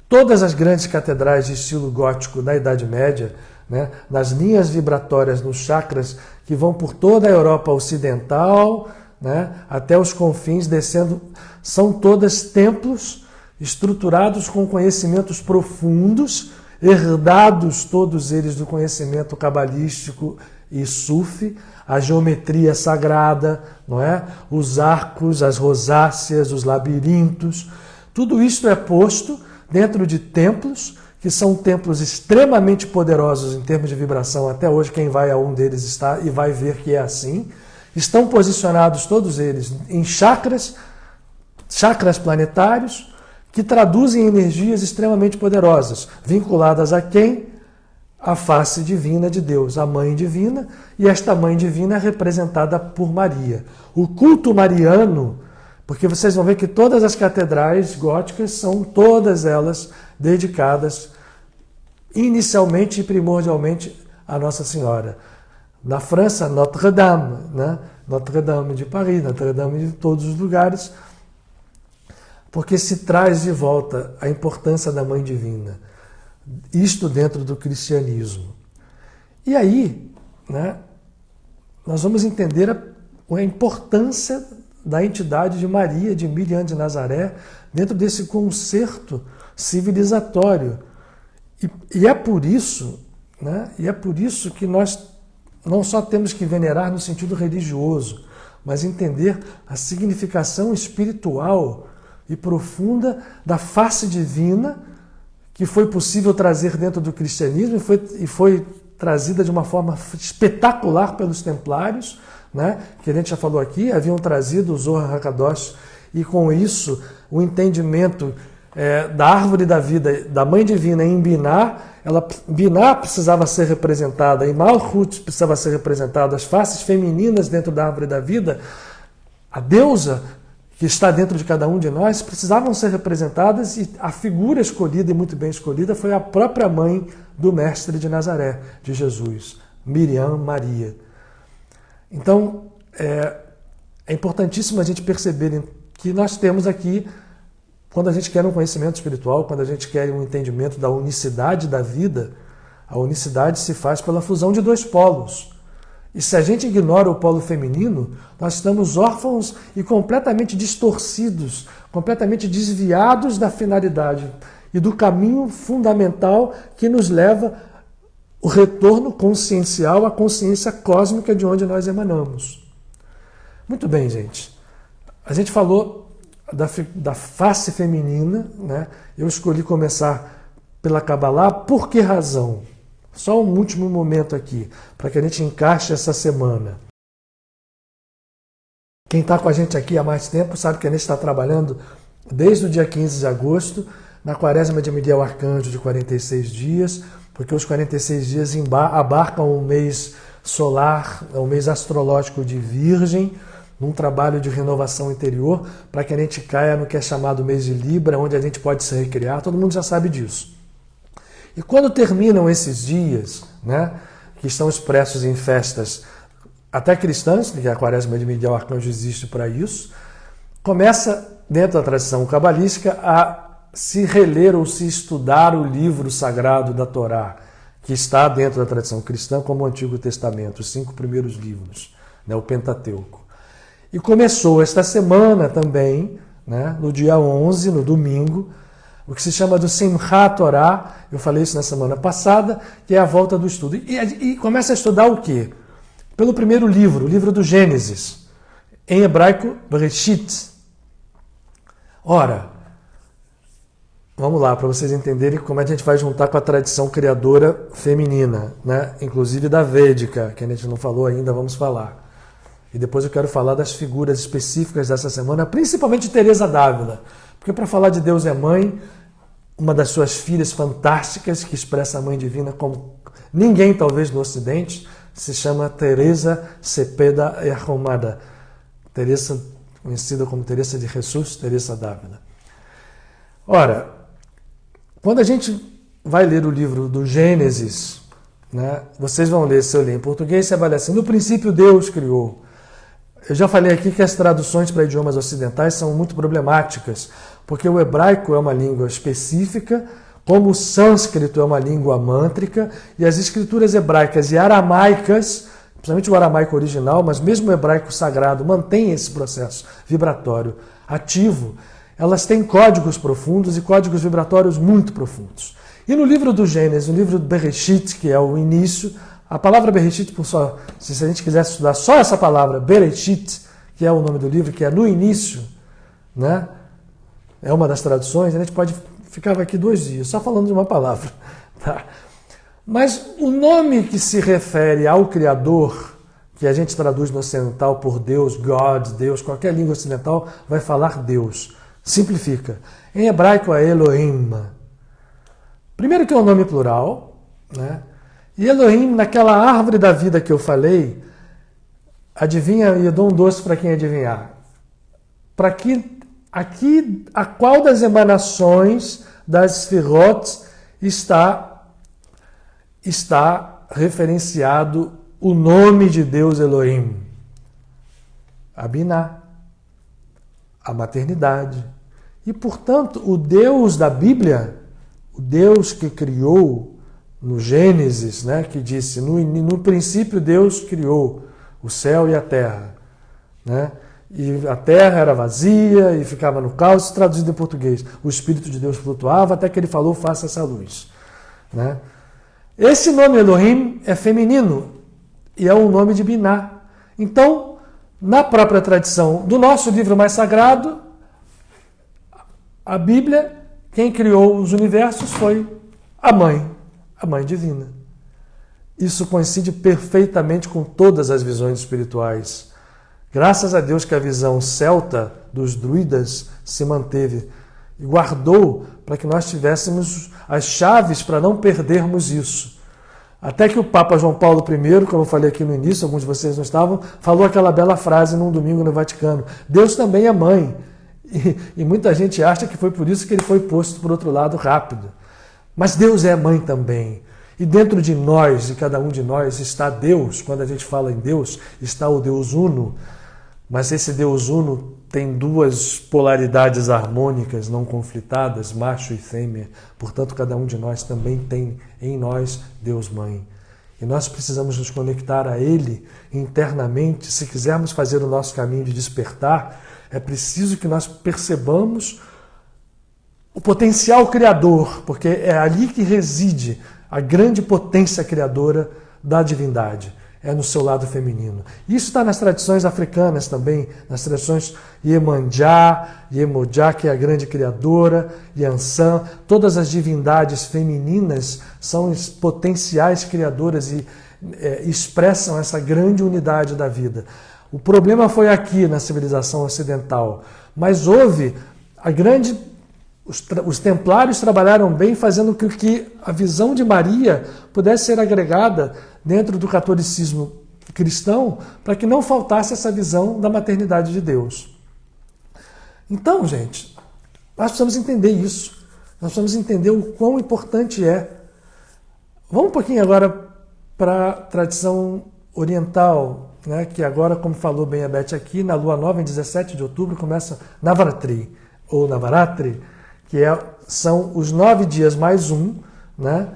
todas as grandes catedrais de estilo gótico da Idade Média, né, nas linhas vibratórias, nos chakras que vão por toda a Europa Ocidental, né, até os confins, descendo, são todas templos estruturados com conhecimentos profundos, herdados todos eles do conhecimento cabalístico e sufi, a geometria sagrada, não é? Os arcos, as rosáceas, os labirintos, tudo isto é posto dentro de templos, que são templos extremamente poderosos em termos de vibração. Até hoje quem vai a um deles está e vai ver que é assim. Estão posicionados todos eles em chakras planetários, que traduzem energias extremamente poderosas, vinculadas a quem? A face divina de Deus, a Mãe Divina, e esta Mãe Divina é representada por Maria. O culto mariano, porque vocês vão ver que todas as catedrais góticas são todas elas dedicadas inicialmente e primordialmente a Nossa Senhora. Na França, Notre-Dame, né? Notre-Dame de Paris, Notre-Dame de todos os lugares, porque se traz de volta a importância da Mãe Divina. Isto dentro do cristianismo. E aí, né, nós vamos entender a importância da entidade de Maria, de Miriam de Nazaré, dentro desse concerto civilizatório. E é por isso, né, que nós não só temos que venerar no sentido religioso, mas entender a significação espiritual e profunda da face divina que foi possível trazer dentro do cristianismo e foi trazida de uma forma espetacular pelos templários, né, que a gente já falou aqui, haviam trazido o Zohar HaKadosh, e com isso o entendimento da árvore da vida, da Mãe Divina em Binah, Binah precisava ser representada, e Malchut precisava ser representada, as faces femininas dentro da árvore da vida, a deusa que está dentro de cada um de nós, precisavam ser representadas, e a figura escolhida e muito bem escolhida foi a própria mãe do Mestre de Nazaré, de Jesus, Miriam Maria. Então, é importantíssimo a gente perceber que nós temos aqui, quando a gente quer um conhecimento espiritual, quando a gente quer um entendimento da unicidade da vida, a unicidade se faz pela fusão de dois polos. E se a gente ignora o polo feminino, nós estamos órfãos e completamente distorcidos, completamente desviados da finalidade e do caminho fundamental que nos leva o retorno consciencial à consciência cósmica de onde nós emanamos. Muito bem, gente. A gente falou da face feminina, né? Eu escolhi começar pela Kabbalah. Por que razão? Só um último momento aqui, para que a gente encaixe essa semana. Quem está com a gente aqui há mais tempo sabe que a gente está trabalhando desde o dia 15 de agosto, na quaresma de Miguel Arcanjo de 46 dias, porque os 46 dias abarcam o mês solar, o mês astrológico de Virgem, num trabalho de renovação interior, para que a gente caia no que é chamado mês de Libra, onde a gente pode se recriar, todo mundo já sabe disso. E quando terminam esses dias, né, que estão expressos em festas até cristãs, que a quaresma de Miguel Arcanjo existe para isso, começa, dentro da tradição cabalística, a se reler ou se estudar o livro sagrado da Torá, que está dentro da tradição cristã como o Antigo Testamento, os 5 primeiros livros, né, o Pentateuco. E começou esta semana também, né, no dia 11, no domingo, o que se chama do Simchat Torah, eu falei isso na semana passada, que é a volta do estudo. E começa a estudar o quê? Pelo primeiro livro, o livro do Gênesis, em hebraico, Bereshit. Ora, vamos lá, para vocês entenderem como a gente vai juntar com a tradição criadora feminina, né? Inclusive da Védica, que a gente não falou ainda, vamos falar. E depois eu quero falar das figuras específicas dessa semana, principalmente Teresa d'Ávila, porque para falar de Deus é mãe, uma das suas filhas fantásticas, que expressa a Mãe Divina como ninguém talvez no Ocidente, se chama Teresa Cepeda Erromada, Teresa, conhecida como Teresa de Jesus, Teresa d'Ávila. Ora, quando a gente vai ler o livro do Gênesis, né, vocês vão ler, se eu ler em português, você vai ler assim: no princípio Deus criou. Eu já falei aqui que as traduções para idiomas ocidentais são muito problemáticas, porque o hebraico é uma língua específica, como o sânscrito é uma língua mântrica, e as escrituras hebraicas e aramaicas, principalmente o aramaico original, mas mesmo o hebraico sagrado, mantém esse processo vibratório ativo. Elas têm códigos profundos e códigos vibratórios muito profundos. E no livro do Gênesis, no livro do Bereshit, que é o início, a palavra Bereshit, se a gente quisesse estudar só essa palavra, Bereshit, que é o nome do livro, que é no início, né? É uma das traduções, a gente pode ficar aqui 2 dias só falando de uma palavra. Tá? Mas o nome que se refere ao Criador, que a gente traduz no ocidental por Deus, God, Deus, qualquer língua ocidental vai falar Deus. Simplifica. Em hebraico é Elohim. Primeiro que é um nome plural, né? E Elohim, naquela árvore da vida que eu falei, adivinha, e eu dou um doce para quem adivinhar. Para que aqui, a qual das emanações das Sfirot está referenciado o nome de Deus Elohim? A Binah, a maternidade. E, portanto, o Deus da Bíblia, o Deus que criou no Gênesis, né, que disse, no princípio Deus criou o céu e a terra, né? E a terra era vazia e ficava no caos, traduzido em português. O Espírito de Deus flutuava até que ele falou, faça essa luz. Né? Esse nome Elohim é feminino e é um nome de Binah. Então, na própria tradição do nosso livro mais sagrado, a Bíblia, quem criou os universos foi a Mãe Divina. Isso coincide perfeitamente com todas as visões espirituais Graças a Deus que a visão celta dos druidas se manteve e guardou para que nós tivéssemos as chaves para não perdermos isso. Até que o Papa João Paulo I, como eu falei aqui no início, alguns de vocês não estavam, falou aquela bela frase num domingo no Vaticano: Deus também é mãe. E muita gente acha que foi por isso que ele foi posto por outro lado rápido. Mas Deus é mãe também. E dentro de nós, de cada um de nós, está Deus. Quando a gente fala em Deus, está o Deus Uno. Mas esse Deus Uno tem duas polaridades harmônicas, não conflitadas, macho e fêmea. Portanto, cada um de nós também tem em nós Deus Mãe. E nós precisamos nos conectar a Ele internamente. Se quisermos fazer o nosso caminho de despertar, é preciso que nós percebamos o potencial criador, porque é ali que reside a grande potência criadora da divindade. É no seu lado feminino. Isso está nas tradições africanas também, nas tradições Iemanjá, Iemoja, que é a grande criadora, Yansan. Todas as divindades femininas são potenciais criadoras e expressam essa grande unidade da vida. O problema foi aqui na civilização ocidental, mas houve a grande... Os templários trabalharam bem fazendo com que a visão de Maria pudesse ser agregada dentro do catolicismo cristão para que não faltasse essa visão da maternidade de Deus. Então, gente, nós precisamos entender isso. Nós precisamos entender o quão importante é. Vamos um pouquinho agora para a tradição oriental, né, que agora, como falou bem a Beth aqui, na lua nova, em 17 de outubro, começa Navaratri, ou Navaratri, que são os 9 dias mais um, né?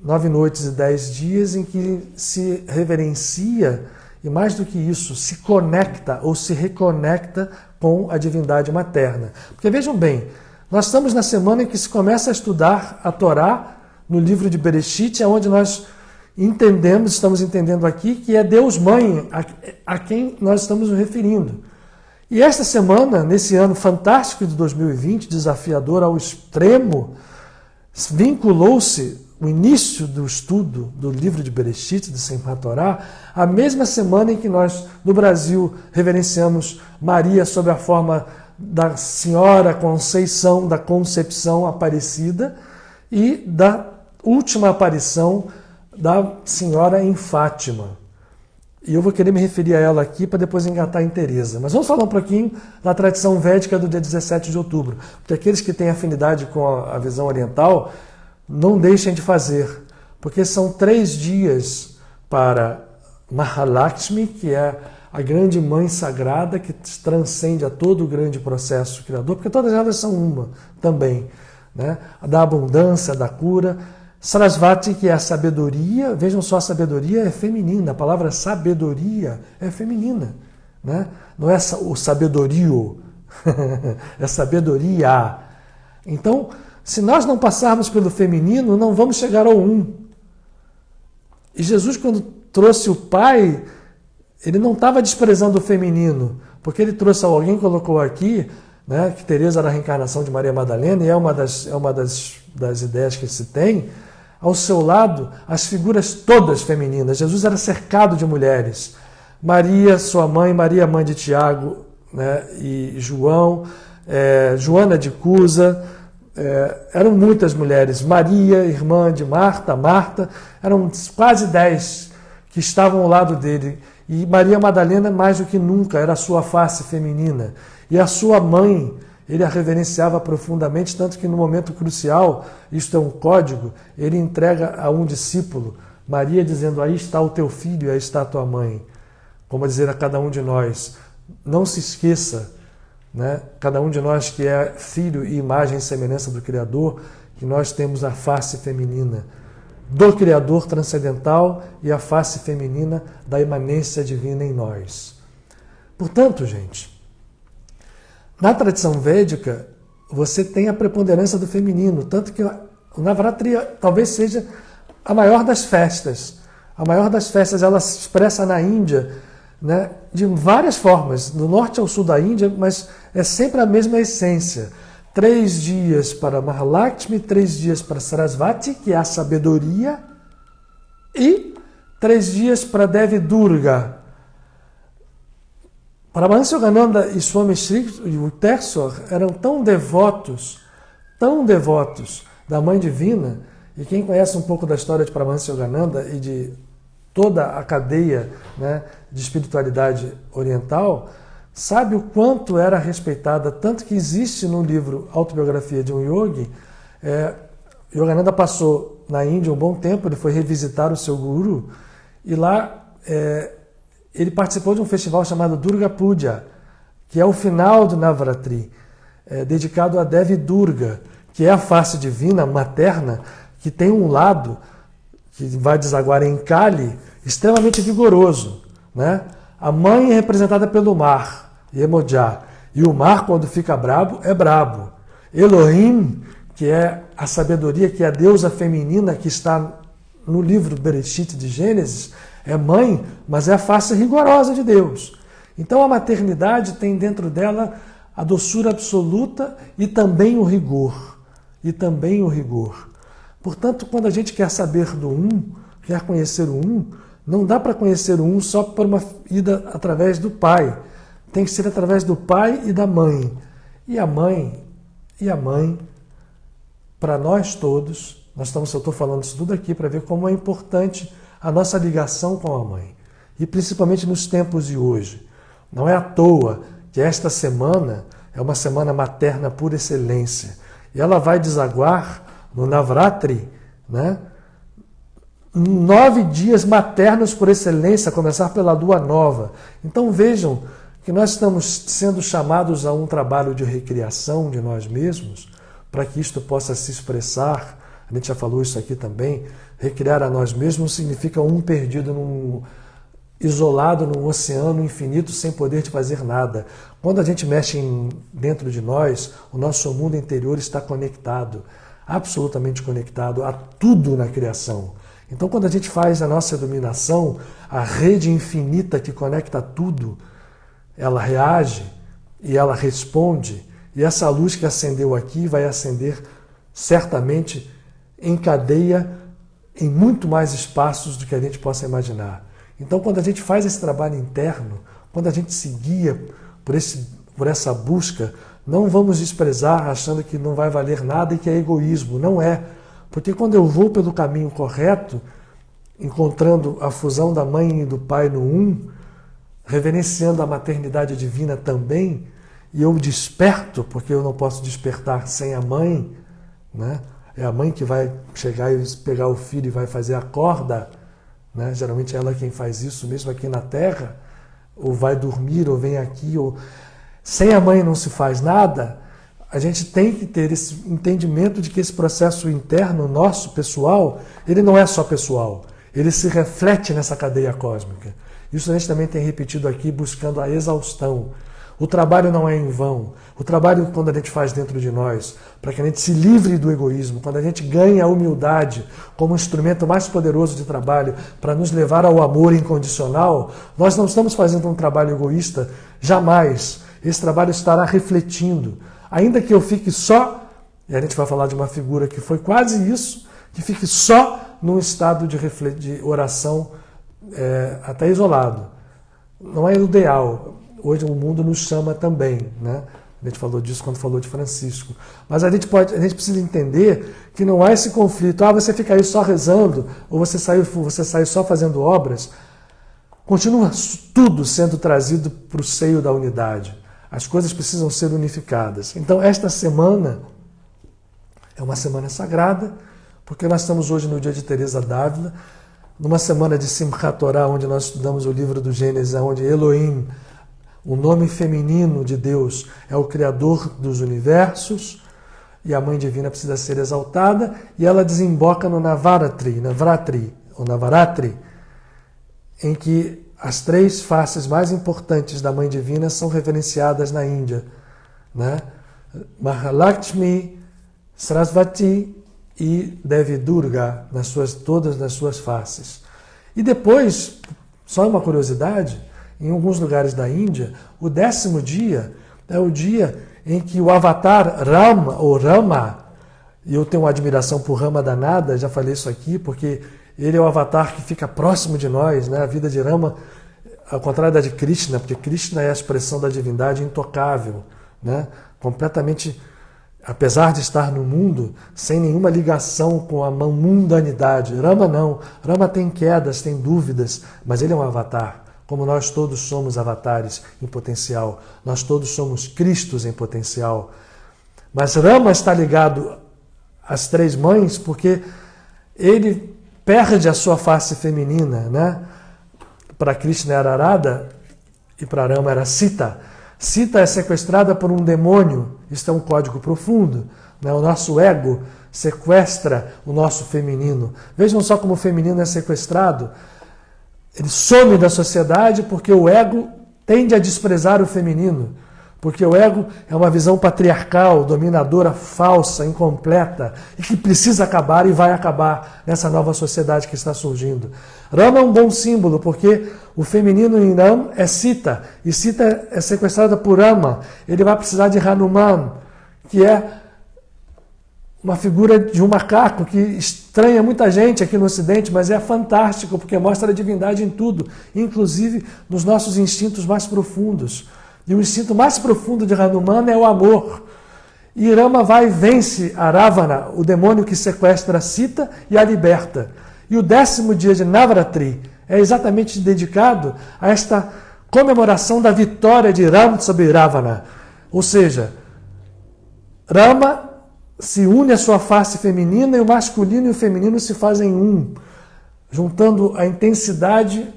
9 noites e 10 dias em que se reverencia e, mais do que isso, se conecta ou se reconecta com a divindade materna. Porque vejam bem, nós estamos na semana em que se começa a estudar a Torá no livro de Bereshit, onde nós estamos entendendo aqui que é Deus Mãe a quem nós estamos nos referindo. E esta semana, nesse ano fantástico de 2020, desafiador ao extremo, vinculou-se o início do estudo do livro de Bereshit, de Simchat Torah, a mesma semana em que nós, no Brasil, reverenciamos Maria sob a forma da Senhora Conceição, da Concepção Aparecida, e da última aparição da Senhora em Fátima. E eu vou querer me referir a ela aqui para depois engatar em Teresa. Mas vamos falar um pouquinho da tradição védica do dia 17 de outubro. Porque aqueles que têm afinidade com a visão oriental, não deixem de fazer. Porque são 3 dias para Mahalakshmi, que é a grande mãe sagrada que transcende a todo o grande processo criador, porque todas elas são uma também, né? A da abundância, da cura. Sarasvati, que é a sabedoria, vejam só, a sabedoria é feminina, a palavra sabedoria é feminina, né? Não é o sabedorio, é sabedoria. Então, se nós não passarmos pelo feminino, não vamos chegar ao um. E Jesus, quando trouxe o Pai, ele não estava desprezando o feminino, porque ele trouxe alguém, colocou aqui, né, que Teresa era a reencarnação de Maria Madalena, e é uma das ideias que se tem. Ao seu lado, as figuras todas femininas. Jesus era cercado de mulheres. Maria, sua mãe, Maria, mãe de Tiago, né, e João, Joana de Cusa, eram muitas mulheres. Maria, irmã de Marta, eram quase 10 que estavam ao lado dele. E Maria Madalena, mais do que nunca, era a sua face feminina. E a sua mãe, ele a reverenciava profundamente, tanto que no momento crucial, isto é um código, ele entrega a um discípulo, Maria, dizendo: aí está o teu filho, aí está a tua mãe. Como a dizer a cada um de nós, não se esqueça, né? Cada um de nós que é filho e imagem e semelhança do Criador, que nós temos a face feminina do Criador transcendental e a face feminina da imanência divina em nós. Portanto, gente, na tradição védica, você tem a preponderância do feminino, tanto que o Navaratri talvez seja a maior das festas. A maior das festas, ela se expressa na Índia, né, de várias formas, do norte ao sul da Índia, mas é sempre a mesma essência. 3 dias para Mahalakshmi, 3 dias para Sarasvati, que é a sabedoria, e 3 dias para Devi Durga. Paramahansa Yogananda e Swami Sri Yukteswar eram tão devotos da Mãe Divina, e quem conhece um pouco da história de Paramahansa Yogananda e de toda a cadeia, né, de espiritualidade oriental, sabe o quanto era respeitada, tanto que existe no livro Autobiografia de um Yogi. Yogananda passou na Índia um bom tempo, ele foi revisitar o seu guru, e lá ele participou de um festival chamado Durga Puja, que é o final do Navratri, dedicado a Devi Durga, que é a face divina, materna, que tem um lado que vai desaguar em Kali, extremamente vigoroso, né? A mãe é representada pelo mar, Iemoja, e o mar, quando fica brabo, é brabo. Elohim, que é a sabedoria, que é a deusa feminina que está no livro Bereshit de Gênesis, é mãe, mas é a face rigorosa de Deus. Então a maternidade tem dentro dela a doçura absoluta e também o rigor. Portanto, quando a gente quer saber do quer conhecer o não dá para conhecer o só por uma ida através do pai. Tem que ser através do pai e da mãe. E a mãe, para nós todos, eu estou falando isso tudo aqui para ver como é importante a nossa ligação com a mãe. E principalmente nos tempos de hoje. Não é à toa que esta semana é uma semana materna por excelência. E ela vai desaguar no Navratri, né? 9 dias maternos por excelência, a começar pela lua nova. Então vejam que nós estamos sendo chamados a um trabalho de recriação de nós mesmos, para que isto possa se expressar. A gente já falou isso aqui também. Recriar a nós mesmos significa perdido isolado num oceano infinito sem poder de fazer nada. Quando a gente mexe dentro de nós, o nosso mundo interior está conectado, absolutamente conectado a tudo na criação. Então, quando a gente faz a nossa iluminação, a rede infinita que conecta tudo, ela reage e ela responde, e essa luz que acendeu aqui vai acender certamente em cadeia em muito mais espaços do que a gente possa imaginar. Então, quando a gente faz esse trabalho interno, quando a gente se guia por essa busca, não vamos desprezar achando que não vai valer nada e que é egoísmo. Não é. Porque quando eu vou pelo caminho correto, encontrando a fusão da mãe e do pai no reverenciando a maternidade divina também, e eu desperto, porque eu não posso despertar sem a mãe, né? É a mãe que vai chegar e pegar o filho e vai fazer a corda, né? Geralmente é ela quem faz isso, mesmo aqui na Terra, ou vai dormir, ou vem aqui, ou... Sem a mãe não se faz nada. A gente tem que ter esse entendimento de que esse processo interno nosso, pessoal, ele não é só pessoal, ele se reflete nessa cadeia cósmica. Isso a gente também tem repetido aqui, buscando a exaustão. O trabalho não é em vão. O trabalho, quando a gente faz dentro de nós, para que a gente se livre do egoísmo, quando a gente ganha a humildade como instrumento mais poderoso de trabalho para nos levar ao amor incondicional, nós não estamos fazendo um trabalho egoísta, jamais. Esse trabalho estará refletindo. Ainda que eu fique só, e a gente vai falar de uma figura que foi quase isso, que fique só num estado de oração até isolado. Não é o ideal. Hoje o mundo nos chama também, né? A gente falou disso quando falou de Francisco. Mas a gente precisa entender que não há esse conflito. Você fica aí só rezando, ou você sai só fazendo obras. Continua tudo sendo trazido para o seio da unidade. As coisas precisam ser unificadas. Então, esta semana é uma semana sagrada, porque nós estamos hoje no dia de Teresa d'Ávila, numa semana de Simchat Torah, onde nós estudamos o livro do Gênesis, onde Elohim, o nome feminino de Deus, é o Criador dos universos, e a Mãe Divina precisa ser exaltada, e ela desemboca no Navaratri, em que as 3 faces mais importantes da Mãe Divina são reverenciadas na Índia, né? Mahalakshmi, Sarasvati e Devi Durga, todas nas suas faces. E depois, só uma curiosidade, em alguns lugares da Índia, o 10º dia é o dia em que o avatar Rama, e eu tenho uma admiração por Rama danada, já falei isso aqui, porque ele é o avatar que fica próximo de nós, né? A vida de Rama, ao contrário da de Krishna, porque Krishna é a expressão da divindade intocável, né? Completamente, apesar de estar no mundo, sem nenhuma ligação com a mundanidade. Rama não. Rama tem quedas, tem dúvidas, mas ele é um avatar, como nós todos somos avatares em potencial. Nós todos somos Cristos em potencial. Mas Rama está ligado às três mães porque ele perde a sua face feminina, né? Para Krishna era Radha e para Rama era Sita. Sita é sequestrada por um demônio, isso é um código profundo, né? O nosso ego sequestra o nosso feminino. Vejam só como o feminino é sequestrado. Ele some da sociedade porque o ego tende a desprezar o feminino. Porque o ego é uma visão patriarcal, dominadora, falsa, incompleta, e que precisa acabar e vai acabar nessa nova sociedade que está surgindo. Rama é um bom símbolo, porque o feminino em Ram é Sita, e Sita é sequestrada por Rama. Ele vai precisar de Hanuman, que é uma figura de um macaco que estranha muita gente aqui no Ocidente, mas é fantástico, porque mostra a divindade em tudo, inclusive nos nossos instintos mais profundos. E o instinto mais profundo de Hanuman é o amor. E Rama vai e vence a Ravana, o demônio que sequestra Sita e a liberta. E o 10º dia de Navratri é exatamente dedicado a esta comemoração da vitória de Ram sobre Ravana. Ou seja, Rama se une à sua face feminina e o masculino e o feminino se fazem um, juntando a intensidade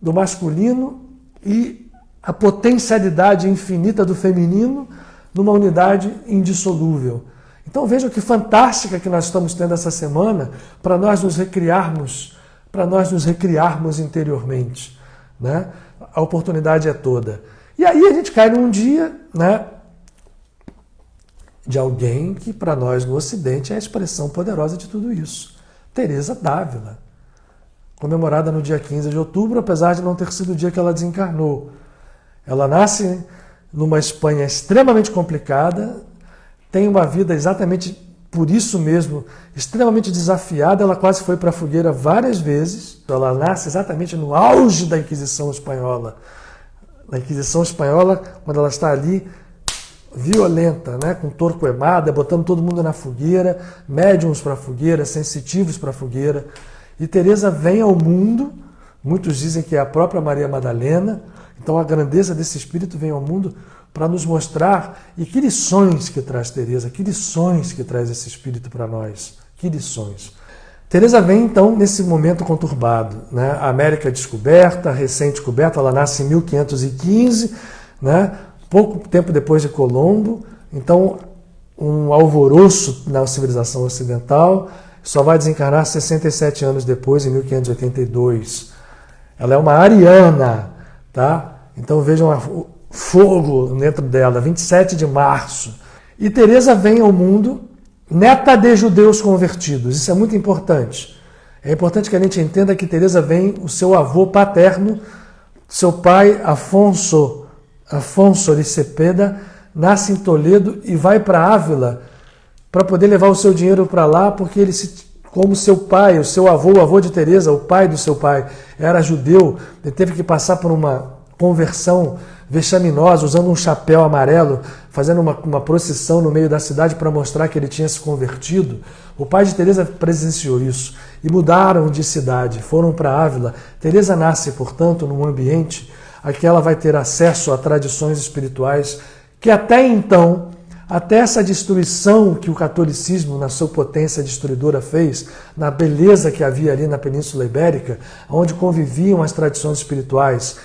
do masculino e a potencialidade infinita do feminino numa unidade indissolúvel. Então vejam que fantástica que nós estamos tendo essa semana para nós nos recriarmos interiormente, né? A oportunidade é toda. E aí a gente cai num dia, né, de alguém que para nós no Ocidente é a expressão poderosa de tudo isso. Teresa d'Ávila, comemorada no dia 15 de outubro, apesar de não ter sido o dia que ela desencarnou. Ela nasce numa Espanha extremamente complicada, tem uma vida exatamente por isso mesmo, extremamente desafiada. Ela quase foi para a fogueira várias vezes. Ela nasce exatamente no auge da Inquisição Espanhola. Na Inquisição Espanhola, quando ela está ali, violenta, né? Com Torquemada, botando todo mundo na fogueira, médiums para a fogueira, sensitivos para a fogueira. E Teresa vem ao mundo, muitos dizem que é a própria Maria Madalena. Então a grandeza desse espírito vem ao mundo para nos mostrar, e que lições que traz Teresa, que lições que traz esse espírito para nós, que lições. Teresa vem então nesse momento conturbado, né? A América descoberta, recém-descoberta, ela nasce em 1515, né? Pouco tempo depois de Colombo, então um alvoroço na civilização ocidental, só vai desencarnar 67 anos depois, em 1582. Ela é uma ariana, tá? Então vejam o fogo dentro dela, 27 de março. E Teresa vem ao mundo neta de judeus convertidos. Isso é muito importante. É importante que a gente entenda que Teresa vem, o seu avô paterno, seu pai Afonso de Cepeda, nasce em Toledo e vai para Ávila para poder levar o seu dinheiro para lá, porque ele como seu pai, o seu avô, o avô de Teresa, o pai do seu pai, era judeu, ele teve que passar por uma conversão vexaminosa, usando um chapéu amarelo, fazendo uma procissão no meio da cidade para mostrar que ele tinha se convertido. O pai de Teresa presenciou isso e mudaram de cidade, foram para Ávila. Teresa nasce, portanto, num ambiente a que ela vai ter acesso a tradições espirituais que até então, até essa destruição que o catolicismo, na sua potência destruidora, fez, na beleza que havia ali na Península Ibérica, onde conviviam as tradições espirituais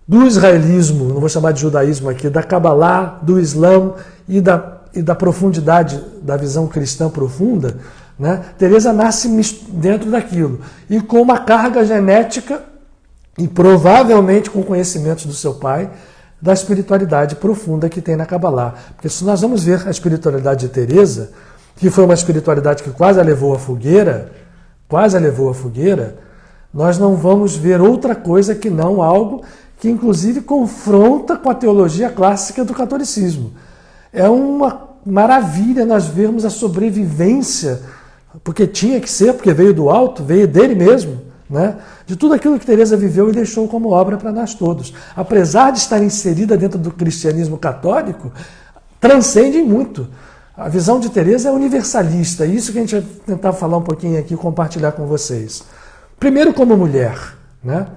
do israelismo, não vou chamar de judaísmo aqui, da Cabalá, do Islã e da profundidade da visão cristã profunda, né? Teresa nasce dentro daquilo e com uma carga genética e provavelmente com conhecimentos do seu pai da espiritualidade profunda que tem na Cabalá. Porque se nós vamos ver a espiritualidade de Teresa, que foi uma espiritualidade que quase a levou à fogueira, nós não vamos ver outra coisa que não algo que inclusive confronta com a teologia clássica do catolicismo. É uma maravilha nós vermos a sobrevivência, porque tinha que ser, porque veio do alto, veio dele mesmo, né, de tudo aquilo que Teresa viveu e deixou como obra para nós todos. Apesar de estar inserida dentro do cristianismo católico, transcende muito. A visão de Teresa é universalista, isso que a gente vai tentar falar um pouquinho aqui, compartilhar com vocês. Primeiro como mulher, né,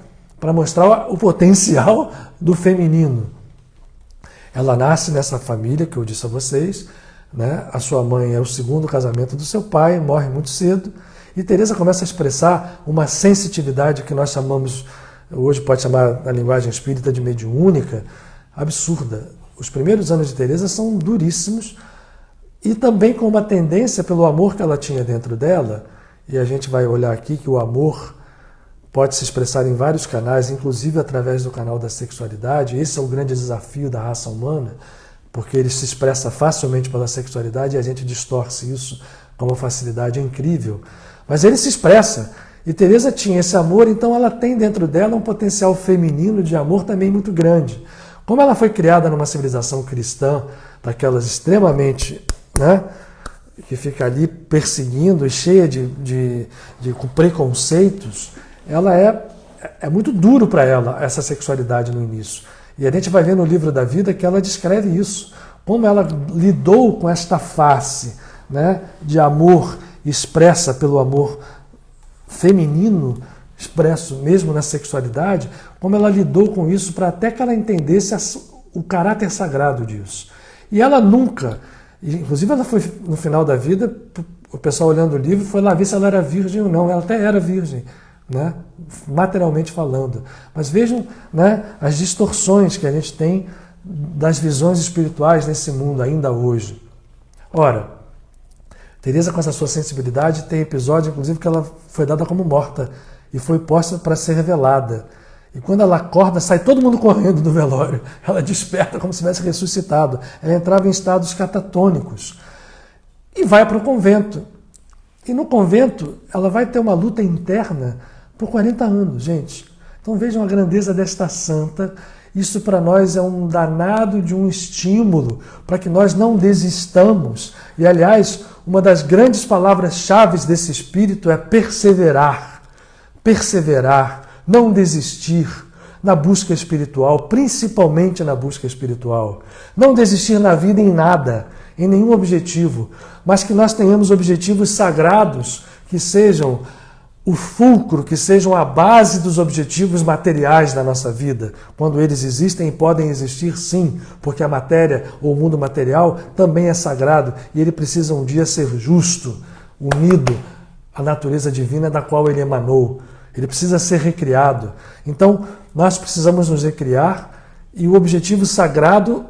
para mostrar o potencial do feminino. Ela nasce nessa família que eu disse a vocês, né, a sua mãe é o segundo casamento do seu pai, morre muito cedo, e Teresa começa a expressar uma sensitividade que nós chamamos, hoje pode chamar na linguagem espírita de mediúnica, absurda. Os primeiros anos de Teresa são duríssimos, e também com uma tendência pelo amor que ela tinha dentro dela, e a gente vai olhar aqui que o amor pode se expressar em vários canais, inclusive através do canal da sexualidade. Esse é o grande desafio da raça humana, porque ele se expressa facilmente pela sexualidade e a gente distorce isso com uma facilidade incrível. Mas ele se expressa, e Teresa tinha esse amor, então ela tem dentro dela um potencial feminino de amor também muito grande. Como ela foi criada numa civilização cristã, daquelas extremamente, né, que fica ali perseguindo e cheia de preconceitos, ela é muito duro para ela, essa sexualidade no início. E a gente vai ver no livro da vida que ela descreve isso, como ela lidou com esta face, né, de amor expressa pelo amor feminino, expresso mesmo na sexualidade, como ela lidou com isso para até que ela entendesse o caráter sagrado disso. E ela nunca, inclusive ela foi no final da vida, o pessoal olhando o livro foi lá ver se ela era virgem ou não, ela até era virgem, né, materialmente falando. Mas vejam, né, as distorções que a gente tem das visões espirituais nesse mundo ainda hoje. Ora, Teresa, com essa sua sensibilidade, tem episódio, inclusive, que ela foi dada como morta e foi posta para ser revelada. E quando ela acorda, sai todo mundo correndo do velório. Ela desperta como se tivesse ressuscitado. Ela entrava em estados catatônicos e vai para o convento. E no convento, ela vai ter uma luta interna por 40 anos, gente. Então vejam a grandeza desta santa. Isso para nós é um danado de um estímulo para que nós não desistamos. E, aliás, uma das grandes palavras-chave desse espírito é perseverar. Perseverar, não desistir na busca espiritual, principalmente na busca espiritual. Não desistir na vida em nada, em nenhum objetivo, mas que nós tenhamos objetivos sagrados que sejam o fulcro, que sejam a base dos objetivos materiais da nossa vida, quando eles existem e podem existir sim, porque a matéria ou o mundo material também é sagrado e ele precisa um dia ser justo, unido à natureza divina da qual ele emanou. Ele precisa ser recriado. Então, nós precisamos nos recriar e o objetivo sagrado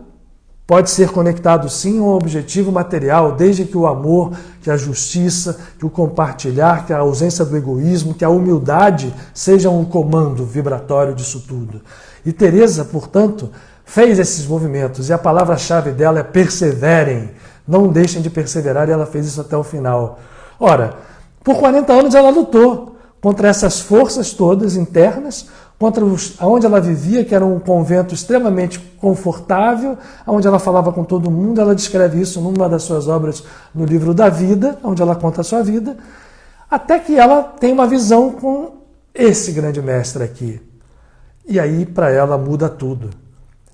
pode ser conectado sim a um objetivo material, desde que o amor, que a justiça, que o compartilhar, que a ausência do egoísmo, que a humildade sejam um comando vibratório disso tudo. E Teresa, portanto, fez esses movimentos e a palavra-chave dela é perseverem, não deixem de perseverar, e ela fez isso até o final. Ora, por 40 anos ela lutou contra essas forças todas internas, contra onde ela vivia, que era um convento extremamente confortável, onde ela falava com todo mundo. Ela descreve isso numa das suas obras no livro da vida, onde ela conta a sua vida, até que ela tem uma visão com esse grande mestre aqui. E aí, para ela, muda tudo.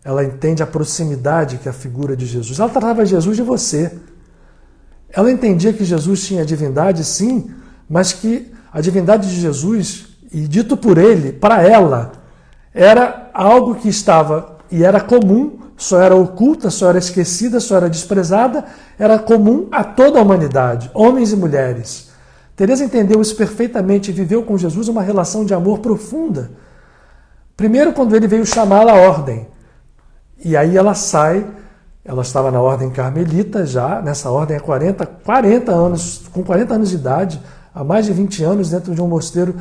Ela entende a proximidade que é a figura de Jesus. Ela tratava Jesus de você. Ela entendia que Jesus tinha divindade, sim, mas que a divindade de Jesus, e dito por ele, para ela, era algo que estava e era comum, só era oculta, só era esquecida, só era desprezada, era comum a toda a humanidade, homens e mulheres. Teresa entendeu isso perfeitamente e viveu com Jesus uma relação de amor profunda. Primeiro, quando ele veio chamá-la à ordem. E aí ela sai, ela estava na ordem carmelita já, nessa ordem há 40 anos, com 40 anos de idade, há mais de 20 anos dentro de um mosteiro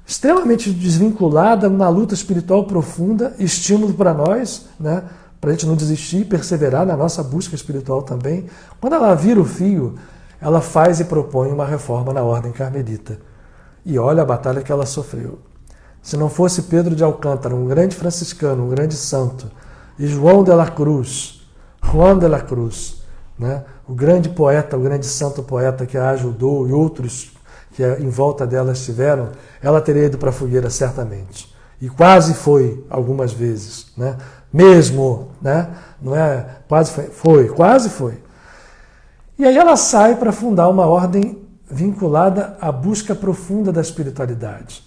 extremamente desvinculada, uma luta espiritual profunda, estímulo para nós, né, para a gente não desistir e perseverar na nossa busca espiritual também. Quando ela vira o fio, ela faz e propõe uma reforma na ordem carmelita. E olha a batalha que ela sofreu. Se não fosse Pedro de Alcântara, um grande franciscano, um grande santo, e João de la Cruz, né, o grande poeta, o grande santo poeta que a ajudou, e outros que em volta dela estiveram, ela teria ido para a fogueira certamente. E quase foi algumas vezes, né? Mesmo, né? Não é quase foi, quase foi. E aí ela sai para fundar uma ordem vinculada à busca profunda da espiritualidade,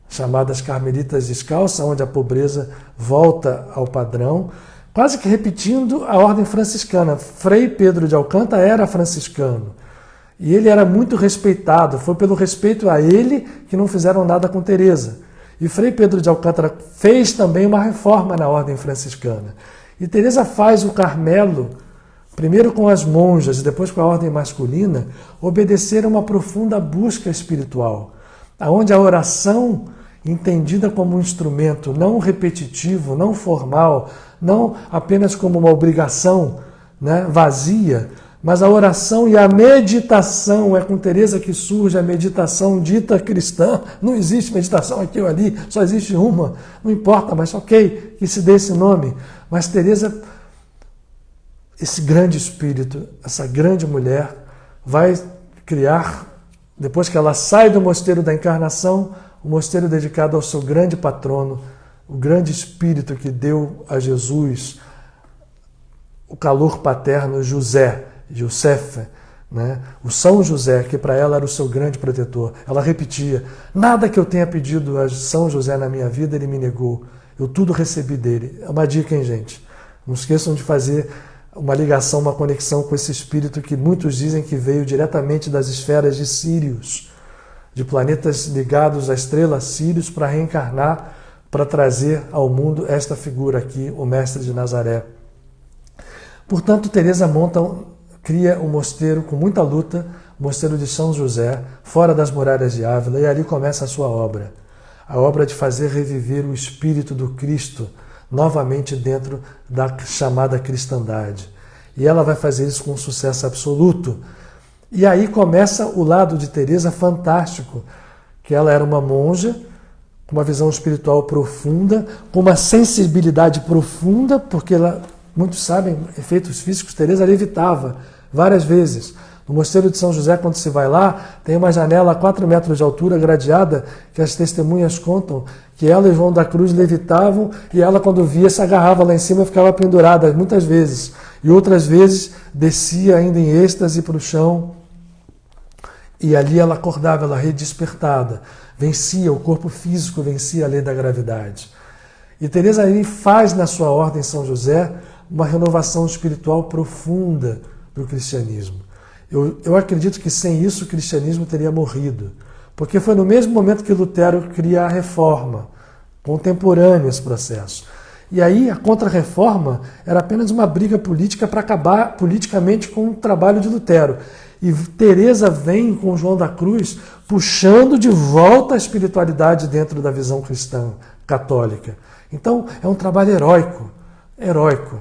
chamadas Carmelitas Descalças, onde a pobreza volta ao padrão, quase que repetindo a ordem franciscana. Frei Pedro de Alcântara era franciscano e ele era muito respeitado. Foi pelo respeito a ele que não fizeram nada com Teresa. E Frei Pedro de Alcântara fez também uma reforma na ordem franciscana. E Teresa faz o Carmelo, primeiro com as monjas e depois com a ordem masculina, obedecer a uma profunda busca espiritual, onde a oração, entendida como um instrumento não repetitivo, não formal, não apenas como uma obrigação, né, vazia, mas a oração e a meditação, é com Teresa que surge a meditação dita cristã. Não existe meditação aqui ou ali, só existe uma, não importa, mas ok, que se dê esse nome. Mas Teresa, esse grande espírito, essa grande mulher, vai criar, depois que ela sai do mosteiro da Encarnação, um mosteiro dedicado ao seu grande patrono, o grande espírito que deu a Jesus o calor paterno, José, né? O São José, que para ela era o seu grande protetor. Ela repetia: nada que eu tenha pedido a São José na minha vida ele me negou, eu tudo recebi dele. É uma dica, hein, gente? Não esqueçam de fazer uma ligação, uma conexão com esse espírito que muitos dizem que veio diretamente das esferas de Sírios, de planetas ligados à estrela Sírios, para reencarnar, para trazer ao mundo esta figura aqui, o Mestre de Nazaré. Portanto, Teresa cria um mosteiro com muita luta, o mosteiro de São José, fora das muralhas de Ávila, e ali começa a sua obra. A obra de fazer reviver o espírito do Cristo novamente dentro da chamada cristandade. E ela vai fazer isso com um sucesso absoluto. E aí começa o lado de Teresa fantástico, que ela era uma monja, com uma visão espiritual profunda, com uma sensibilidade profunda, porque ela, muitos sabem, efeitos físicos, Teresa levitava várias vezes. No Mosteiro de São José, quando se vai lá, tem uma janela a 4 metros de altura, gradeada, que as testemunhas contam que ela e João da Cruz levitavam e ela, quando via, se agarrava lá em cima e ficava pendurada, muitas vezes. E outras vezes descia ainda em êxtase para o chão e ali ela acordava, ela redespertada. Vencia, o corpo físico vencia a lei da gravidade. E Teresa aí faz na sua ordem São José uma renovação espiritual profunda do cristianismo. Eu acredito que sem isso o cristianismo teria morrido, porque foi no mesmo momento que Lutero cria a reforma, contemporâneo esse processo. E aí a contra-reforma era apenas uma briga política para acabar politicamente com o trabalho de Lutero. E Teresa vem com João da Cruz puxando de volta a espiritualidade dentro da visão cristã católica. Então é um trabalho heróico.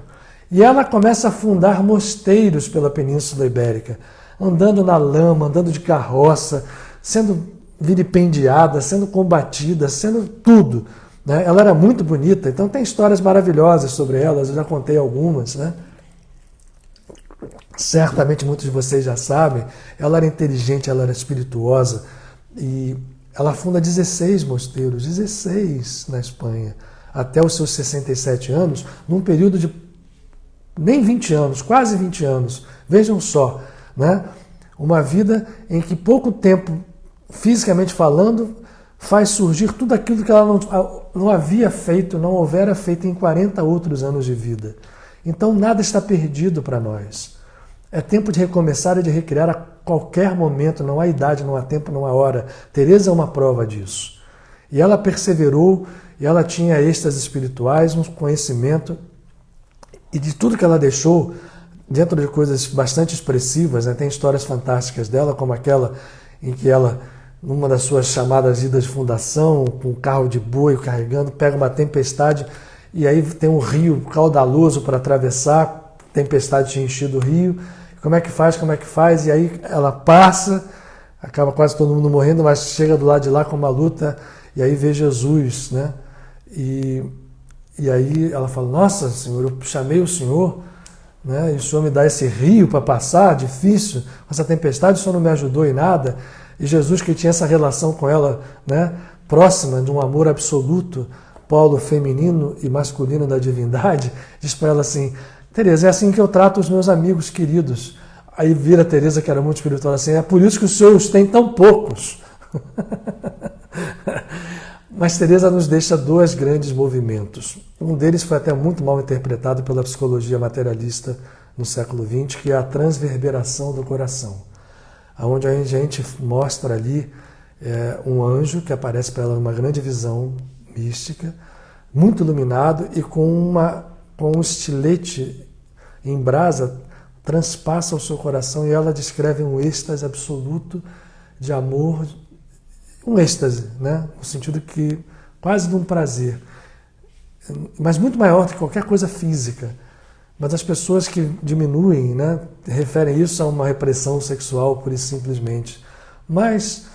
E ela começa a fundar mosteiros pela Península Ibérica, andando na lama, andando de carroça, sendo vilipendiada, sendo combatida, sendo tudo, né? Ela era muito bonita, então tem histórias maravilhosas sobre elas, eu já contei algumas, né? Certamente muitos de vocês já sabem. Ela era inteligente, ela era espirituosa, e ela funda 16 mosteiros, 16 na Espanha, até os seus 67 anos, num período de nem 20 anos, quase 20 anos. Vejam só, né? Uma vida em que pouco tempo, fisicamente falando, faz surgir tudo aquilo que ela não havia feito, não houvera feito em 40 outros anos de vida. Então nada está perdido para nós. É tempo de recomeçar e de recriar a qualquer momento, não há idade, não há tempo, não há hora. Teresa é uma prova disso. E ela perseverou, e ela tinha êxtases espirituais, um conhecimento, e de tudo que ela deixou, dentro de coisas bastante expressivas, né? Tem histórias fantásticas dela, como aquela em que ela, numa das suas chamadas idas de fundação, com um carro de boi carregando, pega uma tempestade, e aí tem um rio caudaloso para atravessar, tempestade tinha enchido o rio, como é que faz? E aí ela passa, acaba quase todo mundo morrendo, mas chega do lado de lá com uma luta, e aí vê Jesus, né? E aí ela fala: nossa, Senhor, eu chamei o Senhor, né? E o Senhor me dá esse rio para passar, difícil, essa tempestade, o Senhor não me ajudou em nada. E Jesus, que tinha essa relação com ela, né, próxima de um amor absoluto, polo feminino e masculino da divindade, diz para ela assim: Tereza, é assim que eu trato os meus amigos queridos. Aí vira a Tereza, que era muito espiritual, assim: é por isso que os senhores têm tão poucos. Mas Tereza nos deixa dois grandes movimentos. Um deles foi até muito mal interpretado pela psicologia materialista no século XX, que é a transverberação do coração, onde a gente mostra ali um anjo que aparece para ela numa grande visão mística, muito iluminado, e com um estilete em brasa transpassa o seu coração, e ela descreve um êxtase absoluto de amor, um êxtase, né? No sentido que quase de um prazer, mas muito maior do que qualquer coisa física. Mas as pessoas que diminuem, né, referem isso a uma repressão sexual, pura e simplesmente. Mas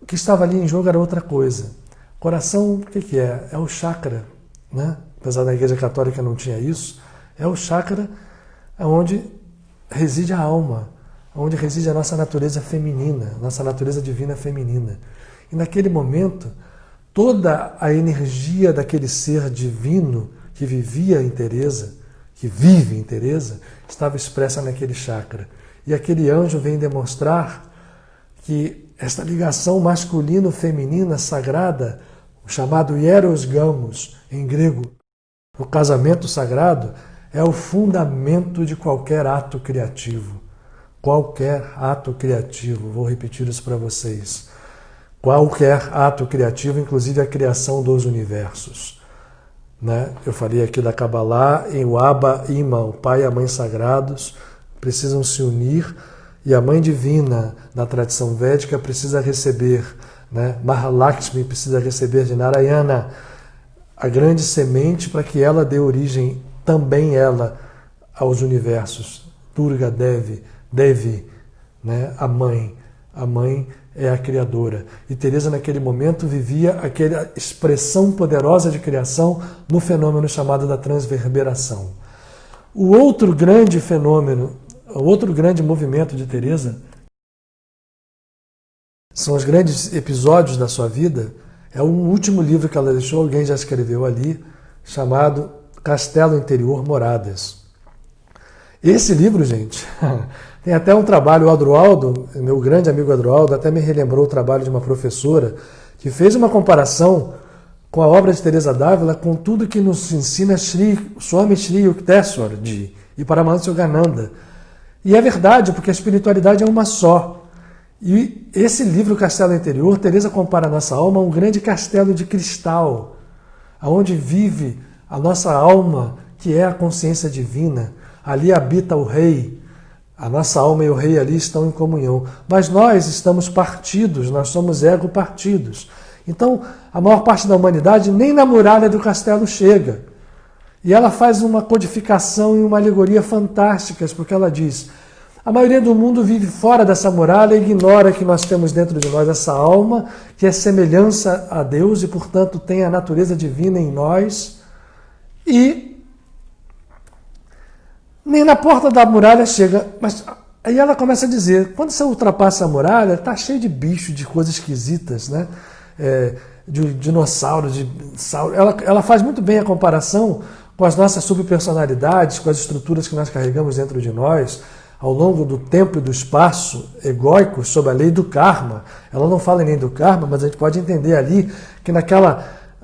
o que estava ali em jogo era outra coisa. Coração, o que é? É o chakra, né? Apesar da Igreja Católica não tinha isso, é o chakra onde reside a alma, onde reside a nossa natureza feminina, nossa natureza divina feminina. E naquele momento, toda a energia daquele ser divino que vivia em Teresa, que vive em Teresa, estava expressa naquele chakra. E aquele anjo vem demonstrar que esta ligação masculino-feminina sagrada, o chamado hieros gamos em grego, o casamento sagrado, é o fundamento de qualquer ato criativo. Qualquer ato criativo, vou repetir isso para vocês. Qualquer ato criativo, inclusive a criação dos universos. Né? Eu falei aqui da Kabbalah, em o Abba Ima, o pai e a mãe sagrados, precisam se unir, e a mãe divina, na tradição védica, precisa receber, né? Mahalakshmi precisa receber de Narayana a grande semente para que ela dê origem, também ela, aos universos. Durga Devi, né? A mãe. A mãe é a criadora. E Teresa, naquele momento, vivia aquela expressão poderosa de criação no fenômeno chamado da transverberação. O outro grande fenômeno, o outro grande movimento de Teresa são os grandes episódios da sua vida. É um último livro que ela deixou, alguém já escreveu ali, chamado Castelo Interior Moradas. Esse livro, gente, tem até um trabalho, o Adroaldo, meu grande amigo Adroaldo, até me relembrou o trabalho de uma professora que fez uma comparação com a obra de Teresa d'Ávila com tudo que nos ensina Swami Shri Yukteswar e Paramahansa Yogananda. E é verdade, porque a espiritualidade é uma só. E esse livro, Castelo Interior, Teresa compara a nossa alma a um grande castelo de cristal, onde vive a nossa alma, que é a consciência divina. Ali habita o rei. A nossa alma e o rei ali estão em comunhão. Mas nós estamos partidos, nós somos ego-partidos. Então, a maior parte da humanidade nem na muralha do castelo chega. E ela faz uma codificação e uma alegoria fantásticas, porque ela diz: a maioria do mundo vive fora dessa muralha e ignora que nós temos dentro de nós essa alma, que é semelhança a Deus e, portanto, tem a natureza divina em nós. E nem na porta da muralha chega. Mas aí ela começa a dizer, quando você ultrapassa a muralha, está cheio de bicho, de coisas esquisitas, né? De dinossauros, de sauro. Ela faz muito bem a comparação com as nossas subpersonalidades, com as estruturas que nós carregamos dentro de nós, ao longo do tempo e do espaço egóicos, sob a lei do karma. Ela não fala nem do karma, mas a gente pode entender ali que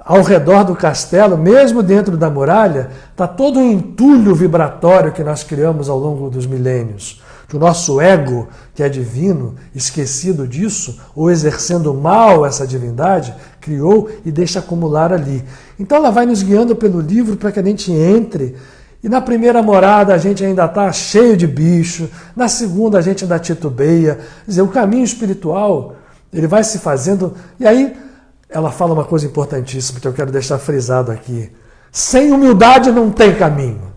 ao redor do castelo, mesmo dentro da muralha, está todo um entulho vibratório que nós criamos ao longo dos milênios. Que o nosso ego, que é divino, esquecido disso, ou exercendo mal essa divindade, criou e deixa acumular ali. Então ela vai nos guiando pelo livro para que a gente entre. E na primeira morada a gente ainda está cheio de bicho, na segunda a gente ainda titubeia. Quer dizer, o caminho espiritual, ele vai se fazendo. E aí ela fala uma coisa importantíssima que eu quero deixar frisado aqui. Sem humildade não tem caminho.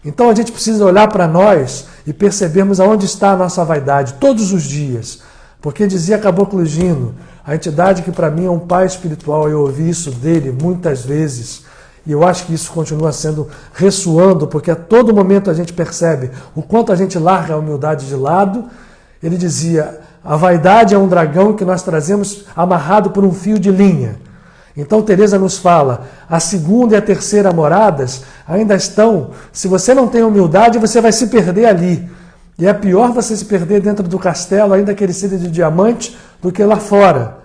Então a gente precisa olhar para nós e percebermos aonde está a nossa vaidade todos os dias. Porque dizia Caboclo Gino, a entidade que para mim é um pai espiritual, eu ouvi isso dele muitas vezes. E eu acho que isso continua sendo ressoando, porque a todo momento a gente percebe o quanto a gente larga a humildade de lado. Ele dizia, A vaidade é um dragão que nós trazemos amarrado por um fio de linha. Então Teresa nos fala, a segunda e a terceira moradas ainda estão, se você não tem humildade, você vai se perder ali. E é pior você se perder dentro do castelo, ainda que ele seja de diamante, do que lá fora.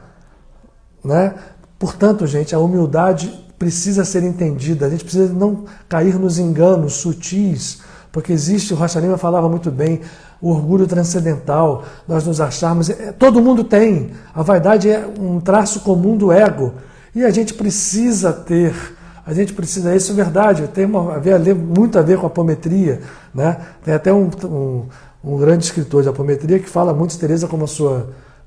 Né? Portanto, gente, a humildade precisa ser entendida, a gente precisa não cair nos enganos sutis, porque existe, o Rocha Lima falava muito bem, o orgulho transcendental, nós nos acharmos, todo mundo tem, a vaidade é um traço comum do ego, e a gente precisa ter, isso é verdade, tem muito a ver com a apometria, né? Tem até um grande escritor de apometria que fala muito de Teresa como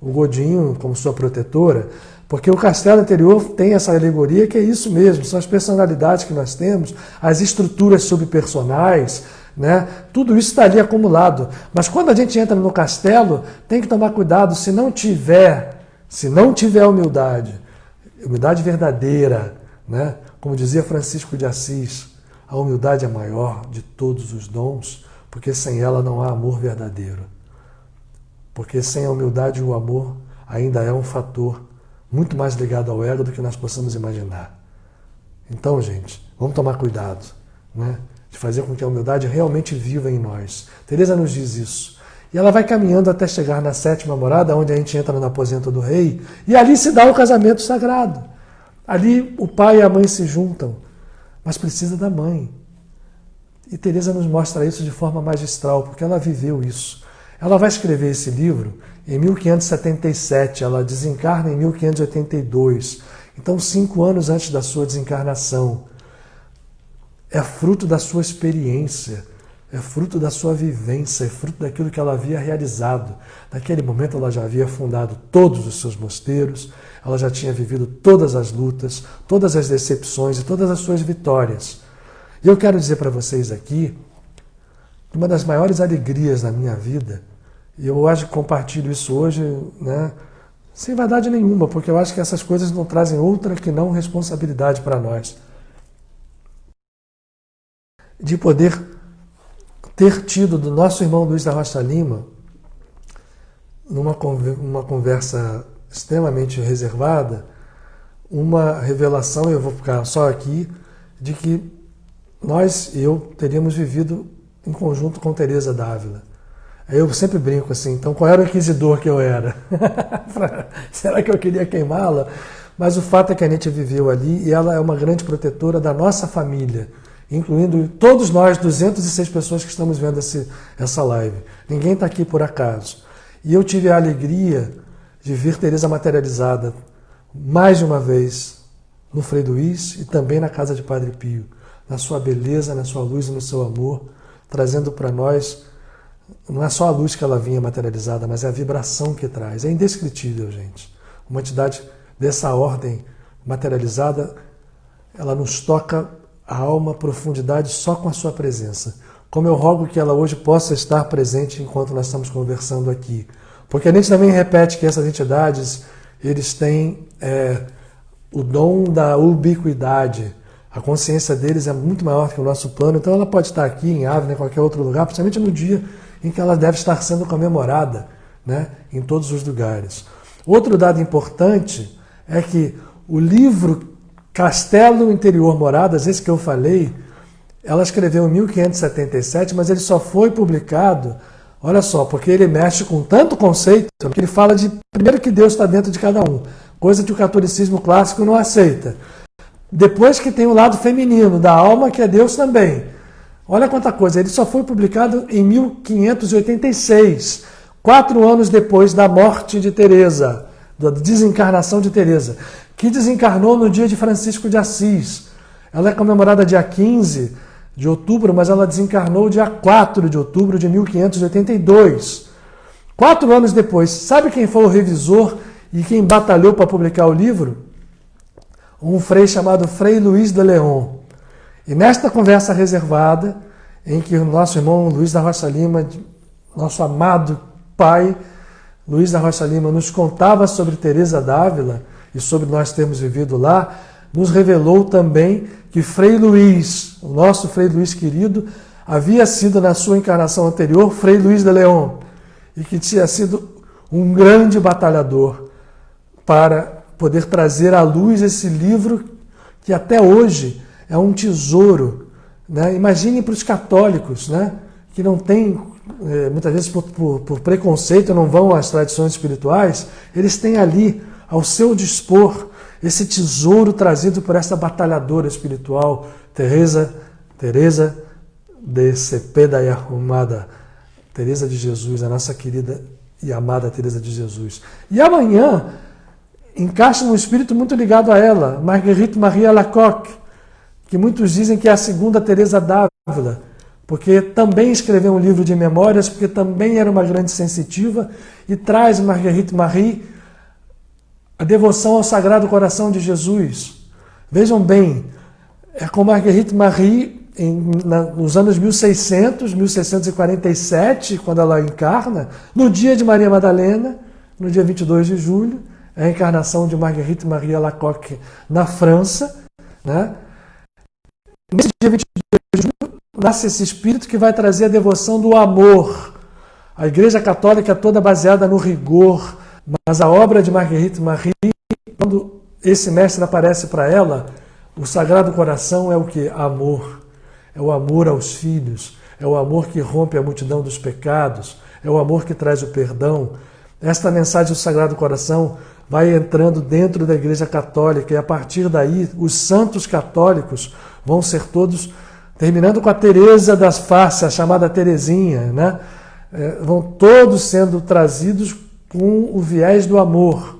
o Godinho como sua protetora, porque o castelo interior tem essa alegoria que é isso mesmo, são as personalidades que nós temos, as estruturas subpersonais, né? Tudo isso está ali acumulado. Mas quando a gente entra no castelo, tem que tomar cuidado, se não tiver humildade verdadeira, né? Como dizia Francisco de Assis, a humildade é a maior de todos os dons, porque sem ela não há amor verdadeiro. Porque sem a humildade o amor ainda é um fator muito mais ligado ao ego do que nós possamos imaginar. Então, gente, vamos tomar cuidado, né? De fazer com que a humildade realmente viva em nós. Teresa nos diz isso. E ela vai caminhando até chegar na sétima morada, onde a gente entra no aposento do rei, e ali se dá o casamento sagrado. Ali o pai e a mãe se juntam, mas precisa da mãe. E Teresa nos mostra isso de forma magistral, porque ela viveu isso. Ela vai escrever esse livro em 1577, ela desencarna em 1582, então 5 anos antes da sua desencarnação. É fruto da sua experiência, é fruto da sua vivência, é fruto daquilo que ela havia realizado. Naquele momento ela já havia fundado todos os seus mosteiros, ela já tinha vivido todas as lutas, todas as decepções e todas as suas vitórias. E eu quero dizer para vocês aqui, uma das maiores alegrias na minha vida, e eu acho que compartilho isso hoje, né, sem vaidade nenhuma, porque eu acho que essas coisas não trazem outra que não responsabilidade para nós. De poder ter tido do nosso irmão Luiz da Rocha Lima, numa conversa extremamente reservada, uma revelação, eu vou ficar só aqui, de que eu teríamos vivido em conjunto com Teresa d'Ávila. Eu sempre brinco assim, então qual era o inquisidor que eu era? Será que eu queria queimá-la? Mas o fato é que a gente viveu ali e ela é uma grande protetora da nossa família, incluindo todos nós, 206 pessoas que estamos vendo essa live. Ninguém está aqui por acaso. E eu tive a alegria de ver Teresa materializada mais de uma vez no Frei Luís e também na casa de Padre Pio, na sua beleza, na sua luz e no seu amor, trazendo para nós, não é só a luz que ela vinha materializada, mas é a vibração que traz. É indescritível, gente. Uma entidade dessa ordem materializada, ela nos toca a alma, a profundidade só com a sua presença. Como eu rogo que ela hoje possa estar presente enquanto nós estamos conversando aqui. Porque a gente também repete que essas entidades, eles têm o dom da ubiquidade. A consciência deles é muito maior que o nosso plano, então ela pode estar aqui em Ávila, em qualquer outro lugar, principalmente no dia em que ela deve estar sendo comemorada, né, em todos os lugares. Outro dado importante é que o livro Castelo Interior Moradas, esse que eu falei, ela escreveu em 1577, mas ele só foi publicado, olha só, porque ele mexe com tanto conceito, que ele fala de, primeiro, que Deus está dentro de cada um, coisa que o catolicismo clássico não aceita. Depois que tem o lado feminino da alma, que é Deus também. Olha quanta coisa, ele só foi publicado em 1586, 4 anos depois da morte de Teresa, da desencarnação de Teresa, que desencarnou no dia de Francisco de Assis. Ela é comemorada dia 15 de outubro, mas ela desencarnou dia 4 de outubro de 1582. 4 anos depois, sabe quem foi o revisor e quem batalhou para publicar o livro? Um frei chamado Frei Luís de León. E nesta conversa reservada, em que o nosso irmão Luiz da Rocha Lima, nosso amado pai, Luiz da Rocha Lima, nos contava sobre Teresa d'Ávila e sobre nós termos vivido lá, nos revelou também que Frei Luís, o nosso Frei Luís querido, havia sido na sua encarnação anterior Frei Luís de León, e que tinha sido um grande batalhador para poder trazer à luz esse livro que até hoje é um tesouro, né? Imagine para os católicos, né? Que não têm, muitas vezes por preconceito, não vão às tradições espirituais, eles têm ali, ao seu dispor, esse tesouro trazido por essa batalhadora espiritual, Teresa de Cepeda e Arrumada, Teresa de Jesus, a nossa querida e amada Teresa de Jesus. E amanhã encaixa um espírito muito ligado a ela, Marguerite Marie Alacoque, que muitos dizem que é a segunda Teresa d'Ávila, porque também escreveu um livro de memórias, porque também era uma grande sensitiva, e traz Marguerite Marie a devoção ao Sagrado Coração de Jesus. Vejam bem, é com Marguerite Marie, nos anos 1600, 1647, quando ela encarna, no dia de Maria Madalena, no dia 22 de julho, a encarnação de Marguerite Marie Alacoque na França, né? Nesse dia 22 de julho, nasce esse espírito que vai trazer a devoção do amor. A Igreja Católica é toda baseada no rigor, mas a obra de Marguerite Marie, quando esse mestre aparece para ela, o Sagrado Coração é o que? Amor. É o amor aos filhos, é o amor que rompe a multidão dos pecados, é o amor que traz o perdão. Esta mensagem do Sagrado Coração vai entrando dentro da Igreja Católica e a partir daí os santos católicos vão ser todos, terminando com a Teresa das Faces, a chamada Teresinha, né? Vão todos sendo trazidos com o viés do amor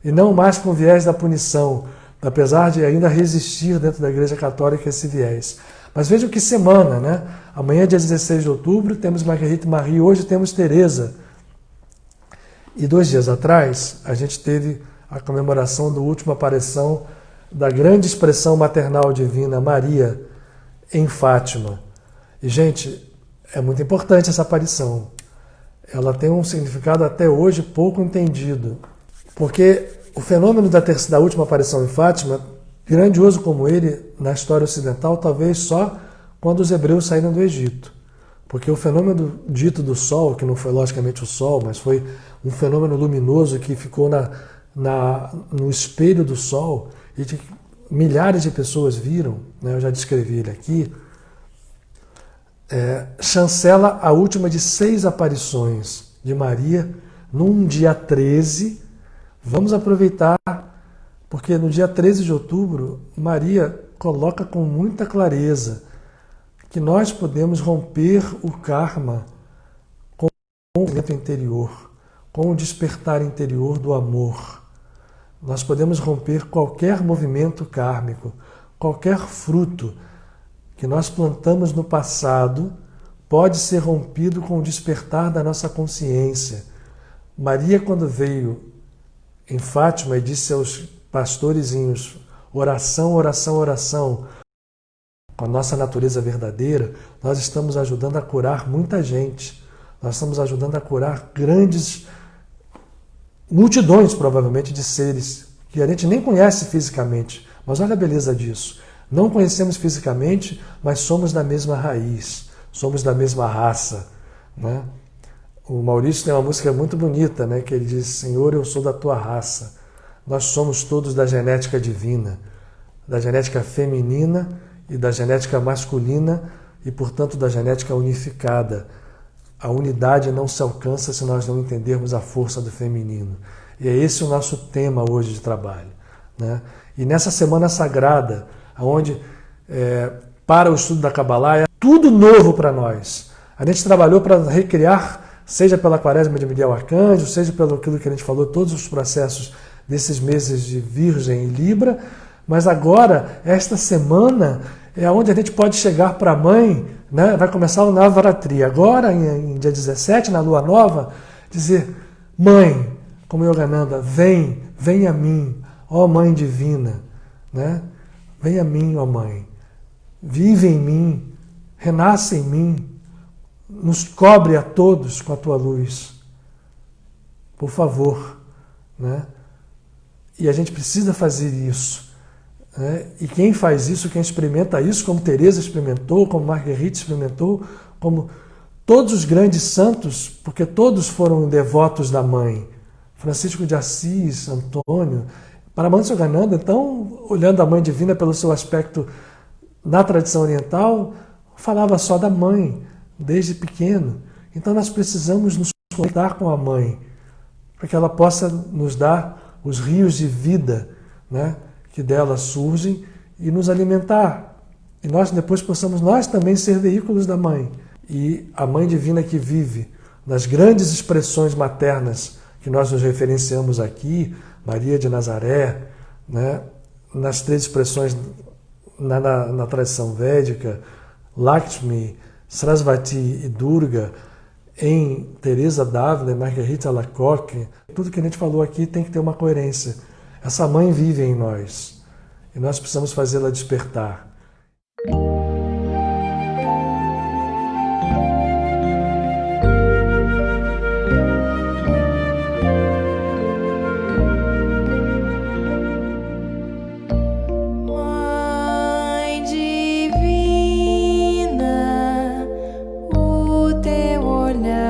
e não mais com o viés da punição, apesar de ainda resistir dentro da Igreja Católica esse viés. Mas vejam que semana, né? Amanhã, dia 16 de outubro, temos Marguerite Marie, hoje temos Teresa. E 2 dias atrás, a gente teve a comemoração da última aparição da grande expressão maternal divina, Maria, em Fátima. E, gente, é muito importante essa aparição. Ela tem um significado até hoje pouco entendido. Porque o fenômeno da última aparição em Fátima, grandioso como ele, na história ocidental, talvez só quando os hebreus saíram do Egito. Porque o fenômeno dito do Sol, que não foi logicamente o Sol, mas foi um fenômeno luminoso que ficou no espelho do Sol e que milhares de pessoas viram, né? Eu já descrevi ele aqui, chancela a última de 6 aparições de Maria num dia 13. Vamos aproveitar, porque no dia 13 de outubro, Maria coloca com muita clareza que nós podemos romper o karma com o movimento interior, com o despertar interior do amor. Nós podemos romper qualquer movimento kármico, qualquer fruto que nós plantamos no passado pode ser rompido com o despertar da nossa consciência. Maria, quando veio em Fátima e disse aos pastorezinhos, oração, oração, oração, com a nossa natureza verdadeira, nós estamos ajudando a curar muita gente. Nós estamos ajudando a curar grandes multidões, provavelmente, de seres que a gente nem conhece fisicamente. Mas olha a beleza disso. Não conhecemos fisicamente, mas somos da mesma raiz, somos da mesma raça, né? O Maurício tem uma música muito bonita, né, que ele diz, Senhor, eu sou da tua raça. Nós somos todos da genética divina, da genética feminina e da genética masculina e, portanto, da genética unificada. A unidade não se alcança se nós não entendermos a força do feminino. E é esse o nosso tema hoje de trabalho, né? E nessa semana sagrada, onde para o estudo da Kabbalah é tudo novo para nós. A gente trabalhou para recriar, seja pela Quaresma de Miguel Arcanjo, seja pelo aquilo que a gente falou, todos os processos desses meses de Virgem e Libra, mas agora, esta semana, é onde a gente pode chegar para a mãe, né? Vai começar o Navaratri. Agora, em dia 17, na Lua Nova, dizer, mãe, como Yogananda, vem a mim, ó Mãe Divina, né? Vem a mim, ó Mãe, vive em mim, renasce em mim, nos cobre a todos com a tua luz, por favor, né? E a gente precisa fazer isso, né? E quem faz isso, quem experimenta isso, como Teresa experimentou, como Marguerite experimentou, como todos os grandes santos, porque todos foram devotos da mãe. Francisco de Assis, Antônio, Paramahansa Yogananda, então, olhando a Mãe Divina pelo seu aspecto na tradição oriental, falava só da mãe, desde pequeno. Então nós precisamos nos conectar com a mãe, para que ela possa nos dar os rios de vida, né, que dela surgem e nos alimentar. E nós depois possamos nós também ser veículos da mãe. E a Mãe Divina que vive nas grandes expressões maternas que nós nos referenciamos aqui, Maria de Nazaré, né, nas 3 expressões na tradição védica, Lakshmi, Sarasvati e Durga, em Teresa d'Ávila, Marguerite Alacoque, tudo que a gente falou aqui tem que ter uma coerência. Essa mãe vive em nós e nós precisamos fazê-la despertar. Mãe divina, o teu olhar